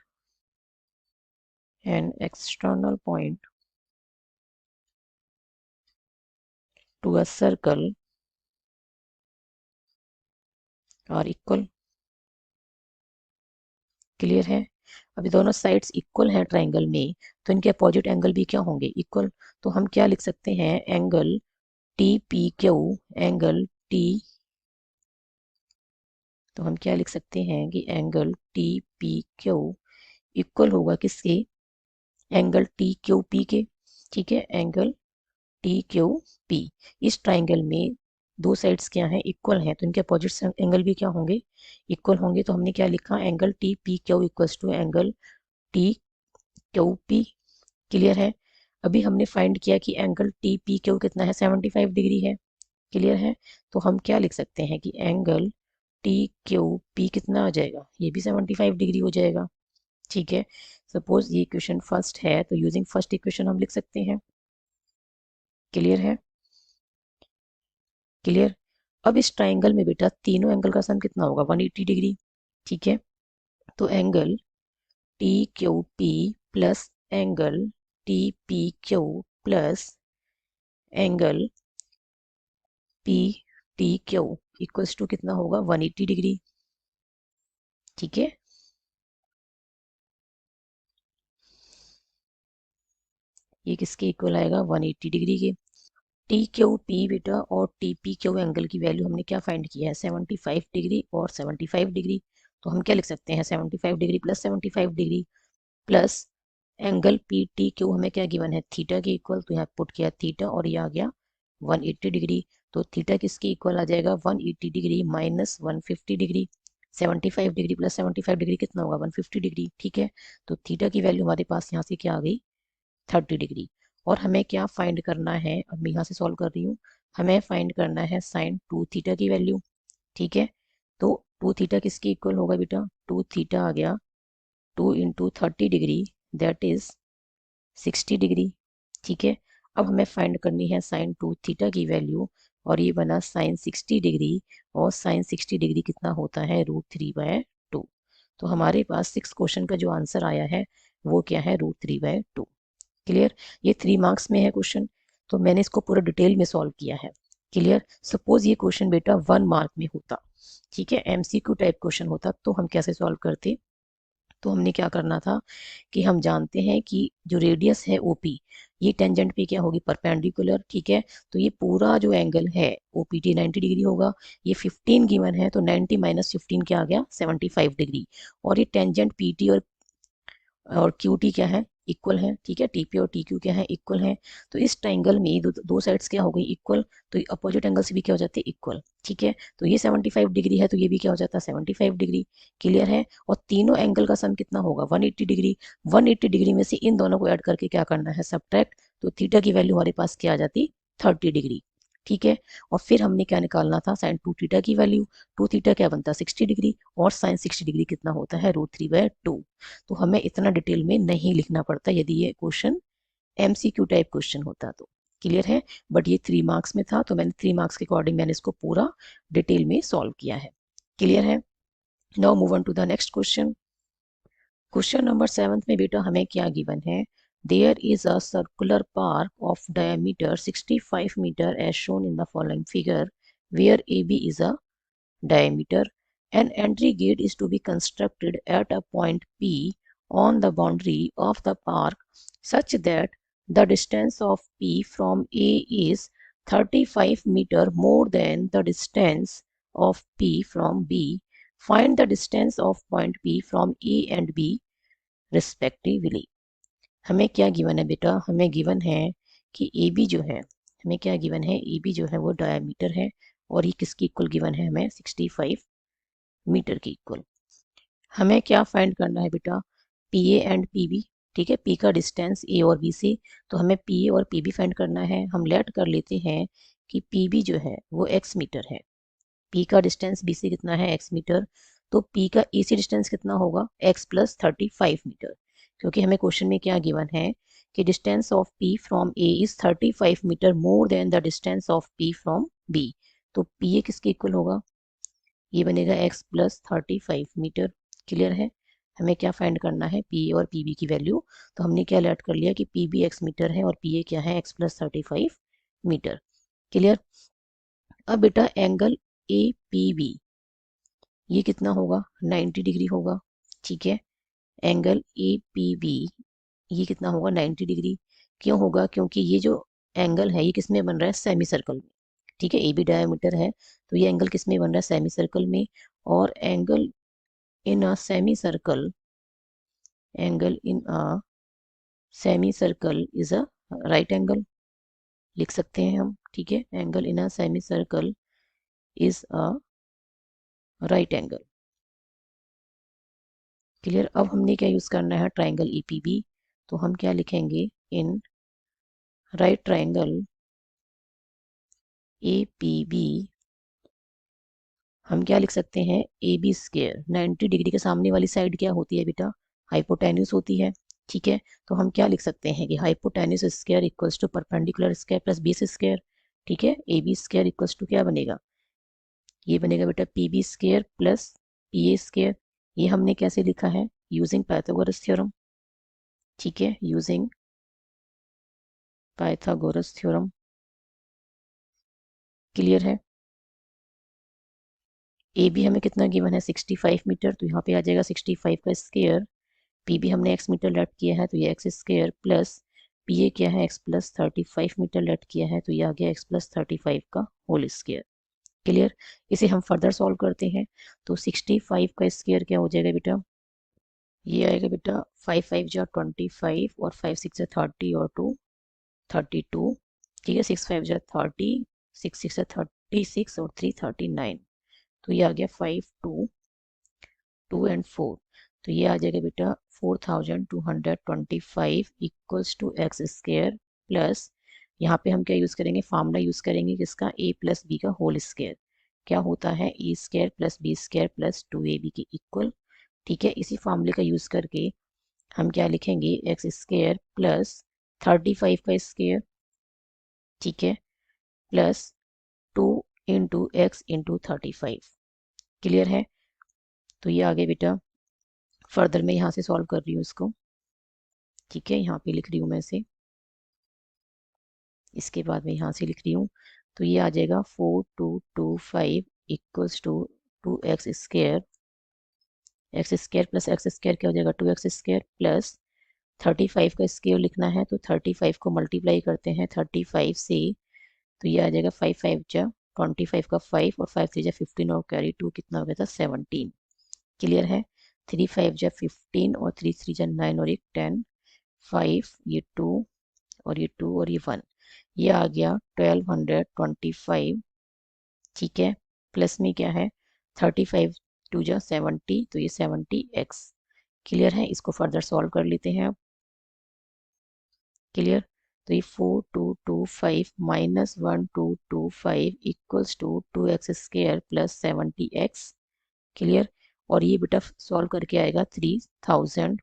to a circle are equal। Clear है। अभी दोनों साइड्स इक्वल हैं ट्राइंगल में, तो इनके अपोजिट एंगल भी क्या होंगे इक्वल। तो हम क्या लिख सकते हैं, angle T P Q, angle T, तो हम क्या लिख सकते हैं कि angle T P Q equal होगा किसके, एंगल टी क्यू पी के, ठीक है। एंगल टी क्यू पी, इस ट्राइंगल में दो साइड्स क्या हैं इक्वल हैं, तो इनके अपोजिट एंगल भी क्या होंगे इक्वल होंगे। तो हमने क्या लिखा, angle T P Q equals to angle T Q P. Clear है। अभी हमने फाइंड किया कि एंगल टी पी क्यू कितना है 75 डिग्री है। क्लियर है। तो हम क्या लिख सकते हैं कि एंगल टी क्यू पी कितना आ जाएगा, ये भी 75 डिग्री हो जाएगा। ठीक है, सपोज ये इक्वेशन फर्स्ट है तो यूजिंग फर्स्ट इक्वेशन हम लिख सकते हैं। क्लियर है, क्लियर। अब इस ट्राइंगल में बेटा तीनों एंगल का सम कितना होगा, 180 डिग्री। ठीक है, तो angle T Q P plus angle T P Q plus angle P T Q equals to कितना होगा, 180 डिग्री। ठीक है, ये किसके इक्वल आएगा, 180 डिग्री के। टी क्यू पी बेटा और टी पी क्यू एंगल की वैल्यू हमने क्या फाइंड किया है, 75 डिग्री और 75 डिग्री। तो हम क्या लिख सकते हैं, 75 degree plus 75 degree plus angle P T Q हमें क्या गिवन है, थीटा के इक्वल। तो यहाँ पुट किया थीटा और ये आ गया 180 डिग्री। तो थीटा किसके इक्वल आ जाएगा, 180 degree minus 150 degree. 75 degree plus 75 degree कितना होगा, 150 डिग्री। ठीक है, तो थीटा की वैल्यू हमारे पास यहाँ से क्या आ गई, 30 डिग्री। और हमें क्या फाइंड करना है, अब मैं यहाँ से सॉल्व कर रही हूँ। हमें फाइंड करना है साइन 2 थीटा की वैल्यू। ठीक है, तो 2 थीटा किसके इक्वल होगा बेटा, 2 थीटा आ गया 2 into 30 degree that is 60 degree. ठीक है, अब हमें फाइंड करनी है साइन 2 थीटा की वैल्यू और ये बना साइन 60 डिग्री। और साइन 60 डिग्री कितना होता है, √3/2। तो हमारे पास 6 क्वेश्चन का जो आंसर आया है वो क्या है, √3/2। क्लियर, ये 3 मार्क्स में है क्वेश्चन, तो मैंने इसको पूरा डिटेल में सॉल्व किया है। क्लियर, सपोज ये क्वेश्चन बेटा 1 मार्क में होता, ठीक है, एमसीक्यू टाइप क्वेश्चन होता, तो हम कैसे सॉल्व करते। तो हमने क्या करना था कि हम जानते हैं कि जो रेडियस है ओपी, ये टेंजेंट पे क्या होगी, परपेंडिकुलर। ठीक है, तो ये पूरा जो एंगल है ओपीटी 90 डिग्री होगा। ये 15 गिवन है तो 90 माइनस 15 क्या आ गया, 75 डिग्री। और ये टेंजेंट पीटी और क्यू टी क्या है, इक्वल है। ठीक है, टीपी और टी क्यू क्या है, इक्वल है। तो इस ट्राइंगल में दो साइड्स क्या हो गई, इक्वल। तो अपोजिट एंगल से भी क्या हो जाते हैं, इक्वल। ठीक है, तो ये 75 डिग्री है तो ये भी क्या हो जाता है, 75 डिग्री। क्लियर है, और तीनों एंगल का सम कितना होगा, 180 डिग्री। 180 डिग्री में से इन दोनों को ऐड करके क्या करना है, सब्ट्रैक्ट। तो थीटा की वैल्यू हमारे पास क्या आ जाती, 30 डिग्री। ठीक है, और फिर हमने क्या निकालना था, साइन 2 थीटा की वैल्यू। 2 थीटा क्या बनता है, 60 डिग्री, और साइन 60 डिग्री कितना होता है, √3/2। तो हमें इतना डिटेल में नहीं लिखना पड़ता यदि ये क्वेश्चन एमसीक्यू टाइप क्वेश्चन होता तो। क्लियर है, बट ये 3 मार्क्स में था तो मैंने 3 मार्क्स के अकॉर्डिंग मैंने इसको पूरा डिटेल में सॉल्व किया है। क्लियर है, now move on to the next question. Question number 7 में बेटा हमें क्या गिवन है, there is a circular park of diameter 65 metre as shown in the following figure where A B is a diameter. An entry gate is to be constructed at a point P on the boundary of the park such that the distance of P from A is 35 meter more than the distance of P from B. Find the distance of point P from A and B respectively. हमें क्या given है बेटा, हमें given है कि A B जो है, हमें क्या गिवन है, ए बी जो है वो डायमीटर है और ये किसकी इक्वल गिवन है, हमें 65 मीटर की इक्वल। हमें क्या फाइंड करना है बेटा, P A and P B. ठीक है, पी का डिस्टेंस ए और बी से, तो हमें पी ए और पी बी फाइंड करना है। हम लेट कर लेते हैं कि पी बी जो है वो एक्स मीटर है, पी का डिस्टेंस बी से कितना है, एक्स मीटर। तो पी का ए से डिस्टेंस कितना होगा, एक्स प्लस 35 मीटर। क्योंकि हमें क्वेश्चन में क्या गिवन है कि distance of P from A is 35 metre more than the distance of P from B. तो पी ए किसके इक्वल होगा, ये बनेगा x प्लस 35 मीटर। क्लियर है, हमें क्या फाइंड करना है, पी ए और पी बी की वैल्यू। तो हमने क्या लेट कर लिया कि पी बी एक्स मीटर है और पी ए क्या है, x प्लस 35 मीटर। क्लियर, अब बेटा एंगल ए पी बी ये कितना होगा, 90 डिग्री होगा। ठीक है, एंगल ए पी बी ये कितना होगा, 90 डिग्री। क्यों होगा, क्योंकि ये जो एंगल है ये किस में बन रहा है, सेमी सर्कल में। ठीक है, ए बी डायमीटर है तो ये एंगल किस में बन रहा है, सेमी सर्कल में। और angle in a semicircle, angle in a semicircle is a right angle, लिख सकते हैं हम। ठीक है, angle in a semicircle is a right angle। Clear, अब हमने क्या यूज करना है, ट्राइंगल ईपीबी। तो हम क्या लिखेंगे, इन राइट ट्राइंगल एपीबी हम क्या लिख सकते हैं, ए बी स्क्वायर 90 डिग्री के सामने वाली साइड क्या होती है बेटा, हाइपोटेन्यूस होती है। ठीक है, तो हम क्या लिख सकते हैं कि hypotenuse square equals to perpendicular square plus base square. ठीक है, A B square equals to क्या बनेगा, ये बनेगा बेटा P B square plus P A square. ये हमने कैसे लिखा है, यूजिंग पाइथागोरस थ्योरम। ठीक है, यूजिंग पाइथागोरस थ्योरम। क्लियर है। ए बी हमें कितना गिवन है 65 मीटर, तो यहाँ पे आ जाएगा 65 का स्क्वायर। पी बी हमने एक्स मीटर लेट किया है तो ये एक्स स्क्वायर प्लस पी ए क्या है एक्स प्लस 35 मीटर लेट किया है तो ये आ गया एक्स प्लस 35 का होल स्क्वायर। क्लियर। इसे हम फर्दर सॉल्व करते हैं तो 65 का स्क्वायर क्या हो जाएगा बेटा, ये आएगा बेटा 5 5 जा 25 और 5 6 जा 30 और 2 32। ठीक है, 6 5 जा 30, 6 6 जा 36 और 3 39। तो ये आ गया 5 2 2 एंड 4। तो ये आ जाएगा बेटा 4225 equals to x square plus, यहाँ पे हम क्या यूज करेंगे, फार्मूला यूज करेंगे किसका, ए प्लस बी का होल स्क्वायर। क्या होता है, A square plus B square plus 2ab के इक्वल। ठीक है, इसी फार्मूले का यूज करके हम क्या लिखेंगे, एक्स स्क्वायर प्लस 35 का स्क्वायर। ठीक है, plus 2 into x into 35। Clear है। तो ये आगे बेटा फर्दर मैं यहाँ से सॉल्व कर रही हूँ इसको। ठीक है, यहाँ पे लिख रही हूँ मैं इसे, इसके बाद मैं यहाँ से लिख रही हूँ। तो ये आ जाएगा 4225 equals to 2x square, x square plus x square क्या हो जाएगा 2x स्क्वायर प्लस 35 का स्क्वायर लिखना है तो 35 को मल्टीप्लाई करते हैं 35 से, तो ये आ जाएगा 5 5 जा 25 का 5 और 5 3 जा 15 और कैरी 2 कितना हो गया था 17। क्लियर है। 3 5 जा 15 और 3 3 जा 9 और एक 10, 5 ये 2 और ये 2 और ये 1, ये आ गया 1225। ठीक है, प्लस में क्या है 35 2 जा 70 तो ये 70x। क्लियर है, इसको फर्दर सॉल्व कर लेते हैं अब। क्लियर। तो ये 4225 minus 1225 equals to 2x square plus 70x। Clear. और ये बेटा सॉल्व करके आएगा 3000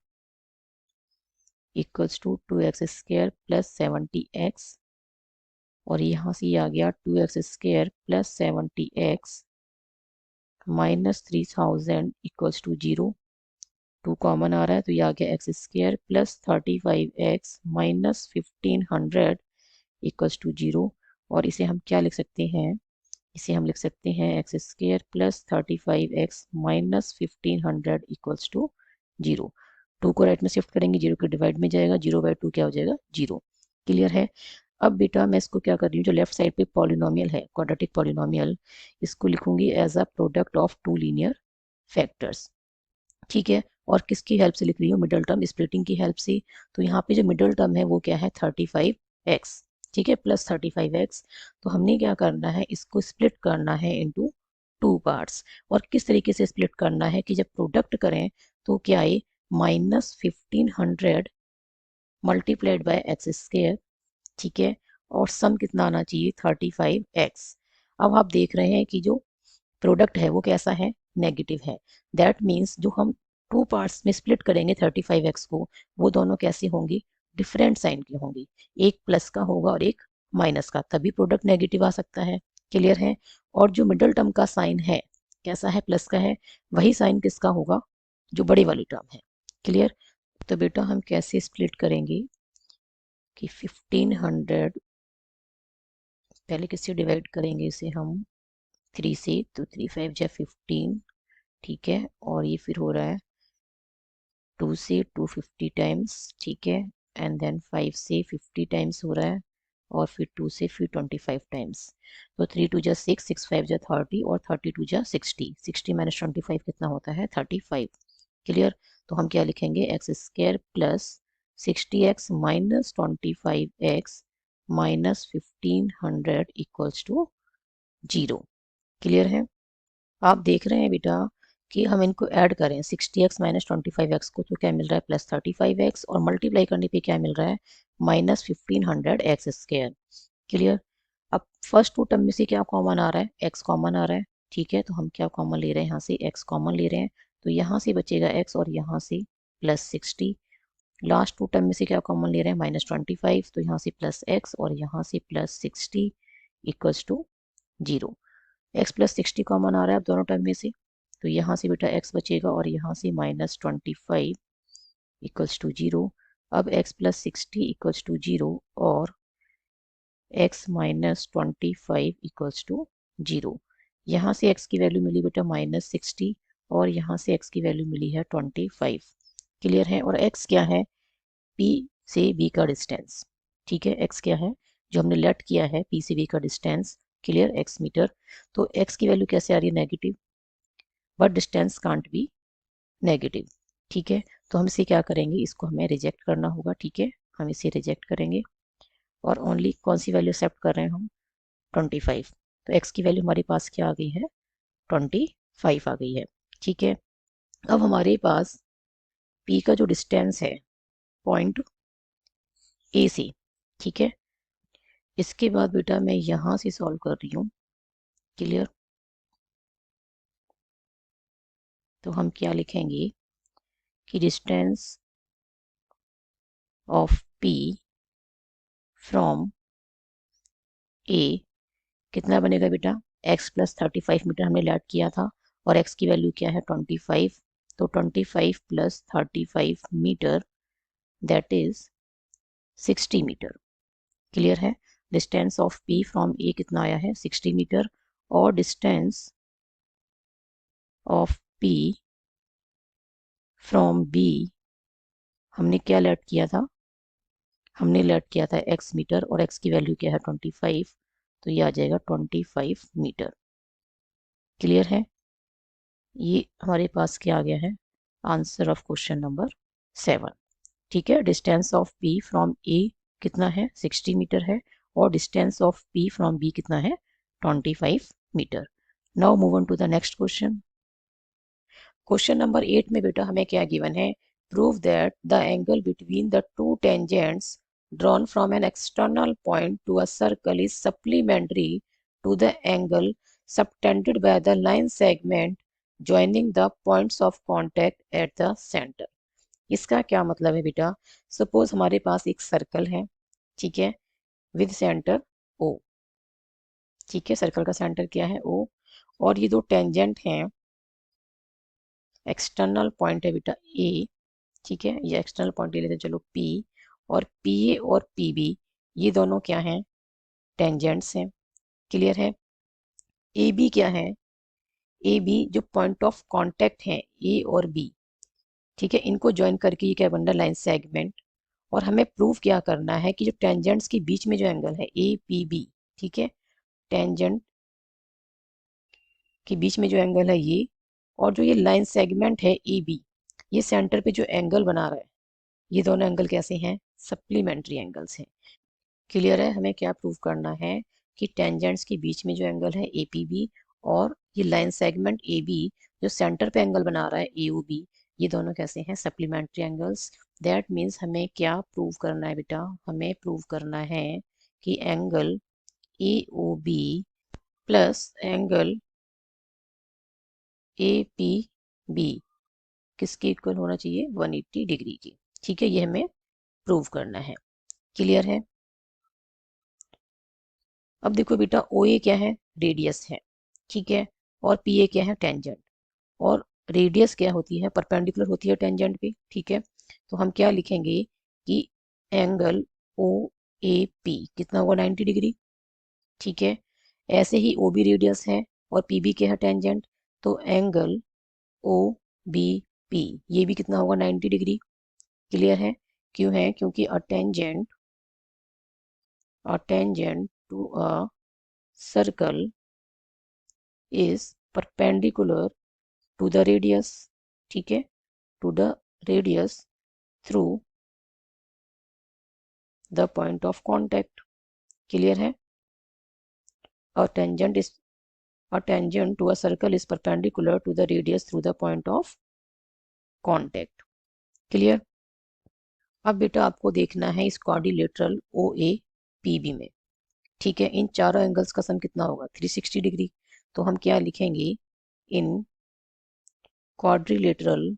equals to 2x square plus 70x। और यहाँ से ये आ गया 2x square plus 70x minus 3000 equals to 0। 2 common आ रहा है तो ये आ गया X square plus 35x minus 1500 equals to 0। और इसे हम क्या लिख सकते हैं, इसे हम लिख सकते हैं x square plus 35x minus 1500 equals to 0। 2 को राइट में शिफ्ट करेंगे, 0 के डिवाइड में जाएगा, 0/2 क्या हो जाएगा 0। क्लियर है। अब बेटा मैं इसको क्या कर रही हूँ, जो लेफ्ट साइड पे पॉलिनोमियल है क्वाड्रेटिक पॉलिनोमियल, इसको लिखूंगी as a product of 2 linear factors. ठीक है, और किसकी हेल्प से लिख रही हूँ, मिडल टर्म स्प्लिटिंग की हेल्प से। तो यहाँ पे जो मिडल टर्म है वो क्या है 35x। ठीक है, प्लस 35x। तो हमने क्या करना है, इसको स्प्लिट करना है इनटू 2 पार्ट्स। और किस तरीके से स्प्लिट करना है कि जब प्रोडक्ट करें तो क्या आए, minus 1500 multiplied by x square. ठीक है, और सम कितना आना चाहिए 35x। अब आप देख रहे हैं कि जो प्रोडक्ट है वो कैसा है, नेगेटिव है। दैट मीन्स जो हम 2 पार्ट्स में स्प्लिट करेंगे 35x को, वो दोनों कैसे होंगी, डिफरेंट साइन के होंगी। एक प्लस का होगा और एक माइनस का, तभी प्रोडक्ट नेगेटिव आ सकता है। क्लियर है। और जो मिडल टर्म का साइन है कैसा है, प्लस का है, वही साइन किसका होगा, जो बड़ी वाली टर्म है। क्लियर। तो बेटा हम कैसे स्प्लिट करेंगे कि 1500 पहले किससे डिवाइड करेंगे, इसे हम 3 से, तो 3 5 जा 15। ठीक है, और ये फिर हो रहा है 2 से 250 टाइम्स। ठीक है, एंड देन 5 से 50 टाइम्स हो रहा है, और फिर 2 से फिर 25 टाइम्स। तो 3 2 जा 6, 6 5 जा 30 और 32 जा 60। 60 माइनस 25 कितना होता है 35। क्लियर। तो हम क्या लिखेंगे, x square plus 60x minus 25x minus 1500 equals to 0। Clear है। आप देख रहे हैं बेटा कि हम इनको ऐड करें 60x माइनस 25x को, तो क्या मिल रहा है प्लस 35x, और मल्टीप्लाई करने पे क्या मिल रहा है माइनस 1500x स्क्वायर। क्लियर। अब फर्स्ट 2 टर्म में से क्या कॉमन आ रहा है, x कॉमन आ रहा है, ठीक है, तो हम क्या कॉमन ले रहे हैं, यहाँ से x कॉमन ले रहे हैं, तो यहाँ से बचेगा x और यहाँ से +60। लास्ट टू टर्म में से क्या कॉमन ले रहे हैं, -25, तो यहाँ से +x और यहाँ से +60 इक्वल्स टू 0। x +60 कॉमन आ रहा है अब दोनों टर्म में से, तो यहाँ से बेटा x बचेगा और यहाँ से -25 इक्वल्स टू 0। अब x +60 इक्वल्स टू 0 और x -25 इक्वल्स टू 0। यहाँ से x की वैल्यू मिली बेटा -60 और यहाँ से x की वैल्यू मिली है 25। क्लियर है, और x क्या है, P से B का डिस्टेंस। ठीक है, x क्या है जो हमने लेट किया है, P से B का डिस्टेंस। Clear, x metre. तो x की वैल्यू कैसे आ रही है, negative, but distance can't be negative. ठीक है, तो हम इसे क्या करेंगे, इसको हमें रिजेक्ट करना होगा। ठीक है, हम इसे रिजेक्ट करेंगे और ओनली कौन सी वैल्यू एक्सेप्ट कर रहे हैं हम, 25। तो x की वैल्यू हमारे पास क्या आ गई है, 25 आ गई है। ठीक है, अब हमारे पास P का जो डिस्टेंस है पॉइंट A से, ठीक है, इसके बाद बेटा मैं यहां से सॉल्व कर रही हूँ। क्लियर, तो हम क्या लिखेंगे कि distance of P from A कितना बनेगा बेटा, x +35 मीटर हमने लेट किया था और x की वैल्यू क्या है, 25। तो 25 + 35 metre, that is 60 metre. Clear है, distance of P from A कितना आया है, 60 मीटर। और distance of P from B हमने क्या लेट किया था, हमने लेट किया था x मीटर और x की वैल्यू क्या है, 25। तो ये आ जाएगा 25 मीटर। क्लियर है, ये हमारे पास क्या आ गया है, आंसर ऑफ क्वेश्चन नंबर 7। ठीक है, distance of P from A कितना है, 60 मीटर है, और distance of P from B कितना है, 25 metre. Now move on to the next question. Question number 8 में बेटा हमें क्या गिवन है, prove that the angle between the two tangents drawn from an external point to a circle is supplementary to the angle subtended by the line segment joining the points of contact at the center। इसका क्या मतलब है बेटा, suppose हमारे पास एक circle है, ठीक है, विद सेंटर O। ठीक है, सर्कल का सेंटर क्या है, O, और ये दो टेंजेंट हैं, एक्सटर्नल पॉइंट है बेटा A। ठीक है, ये एक्सटर्नल पॉइंट ले लेते हैं चलो P, और PA और PB ये दोनों क्या हैं, टेंजेंट्स हैं। क्लियर है, AB क्या है, AB जो पॉइंट ऑफ कांटेक्ट है A और B, ठीक है, इनको ज्वाइन करके ये क्या बन रहा है, लाइन सेगमेंट। और हमें प्रूव क्या करना है कि जो टेंजेंट्स के बीच में जो एंगल है APB, ठीक है, टेंजेंट के बीच में जो एंगल है ये, और जो ये लाइन सेगमेंट है AB, ये सेंटर पे जो एंगल बना रहा है, ये दोनों एंगल कैसे हैं, सप्लीमेंट्री एंगल्स हैं। क्लियर है, हमें क्या प्रूव करना है कि टेंजेंट्स के बीच में जो एंगल है APB और ये लाइन सेगमेंट AB जो सेंटर पे एंगल बना रहा है AOB, ये दोनों कैसे हैं, सप्लीमेंट्री एंगल्स। दैट मीन्स हमें क्या प्रूव करना है बेटा, हमें प्रूव करना है कि angle AOB plus angle APB किसके इक्वल होना चाहिए, 180 डिग्री की। ठीक है, ये हमें प्रूव करना है। क्लियर है, अब देखो बेटा OA क्या है, रेडियस है, ठीक है, और PA क्या है, टेंजेंट। और रेडियस क्या होती है, परपेंडिकुलर होती है टेंजेंट पे। ठीक है, तो हम क्या लिखेंगे कि एंगल OAP कितना होगा, 90 डिग्री। ठीक है, ऐसे ही OB रेडियस है और PB क्या है, टेंजेंट, तो एंगल OBP ये भी कितना होगा, 90 डिग्री। क्लियर है, क्यों है, क्योंकि a tangent to a circle is perpendicular to the radius। ठीक है, to the radius through the point of contact। Clear है, a tangent to a circle is perpendicular to the radius through the point of contact। Clear, अब बेटा आपको देखना है इस quadrilateral OAPB में। ठीक है, इन चारों एंगल्स का सम कितना होगा, 360 डिग्री। तो हम क्या लिखेंगे, इन quadrilateral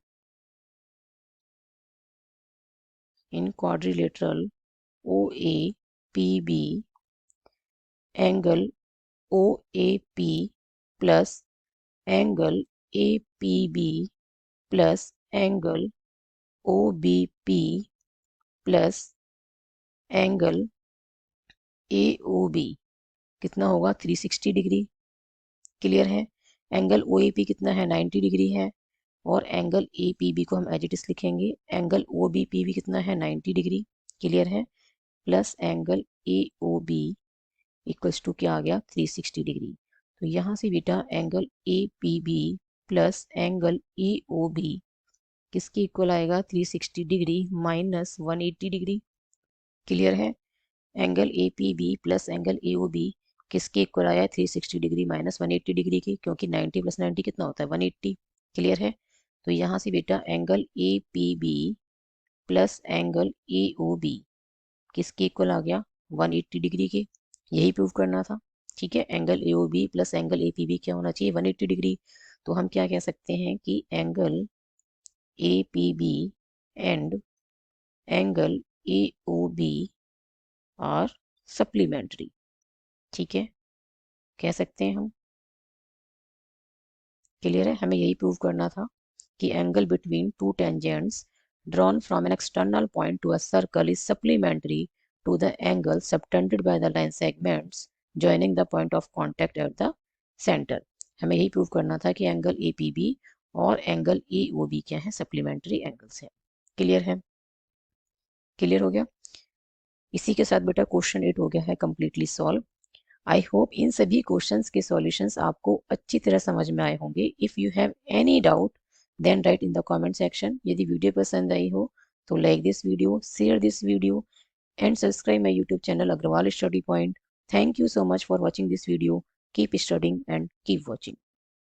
OAPB angle OAP plus angle APB plus angle OBP plus angle AOB कितना होगा 360 डिग्री। क्लियर है। एंगल OAP कितना है 90 डिग्री है, और एंगल APB को हम एज इट इज लिखेंगे, एंगल OBP भी कितना है 90 डिग्री। क्लियर है। Plus angle AOB equals to क्या आ गया 360 डिग्री। तो यहाँ से बेटा angle APB plus angle AOB किसके इक्वल आएगा 360 डिग्री माइनस 180 डिग्री। क्लियर है। Angle APB plus angle AOB किसके इक्वल आया 360 डिग्री माइनस 180 डिग्री की, क्योंकि 90 प्लस 90 कितना होता है 180। क्लियर है। तो यहाँ से बेटा angle APB plus angle AOB किसके इक्वल आ गया 180 डिग्री के। यही प्रूव करना था। ठीक है। Angle AOB plus angle APB क्या होना चाहिए 180 डिग्री। तो हम क्या कह सकते हैं कि angle APB and angle AOB are supplementary. ठीक है, कह सकते हैं हम। क्लियर है। हमें यही प्रूव करना था कि angle between two tangents drawn from an external point to a circle is supplementary to the angle subtended by the line segments joining the point of contact at the center। हमें यही prove करना था कि angle APB और angle AOB क्या है supplementary angles है। Clear है। क्लियर हो गया। इसी के साथ बेटा क्वेश्चन 8 हो गया है कंप्लीटली सॉल्व। आई होप इन सभी क्वेश्चंस के सॉल्यूशंस आपको अच्छी तरह समझ में आए होंगे। If you have any doubt then write in the comment section. यदि वीडियो पसंद आई हो तो like this video, share this video and subscribe my YouTube channel Agarwal study point. Thank you so much for watching this video. Keep studying and keep watching.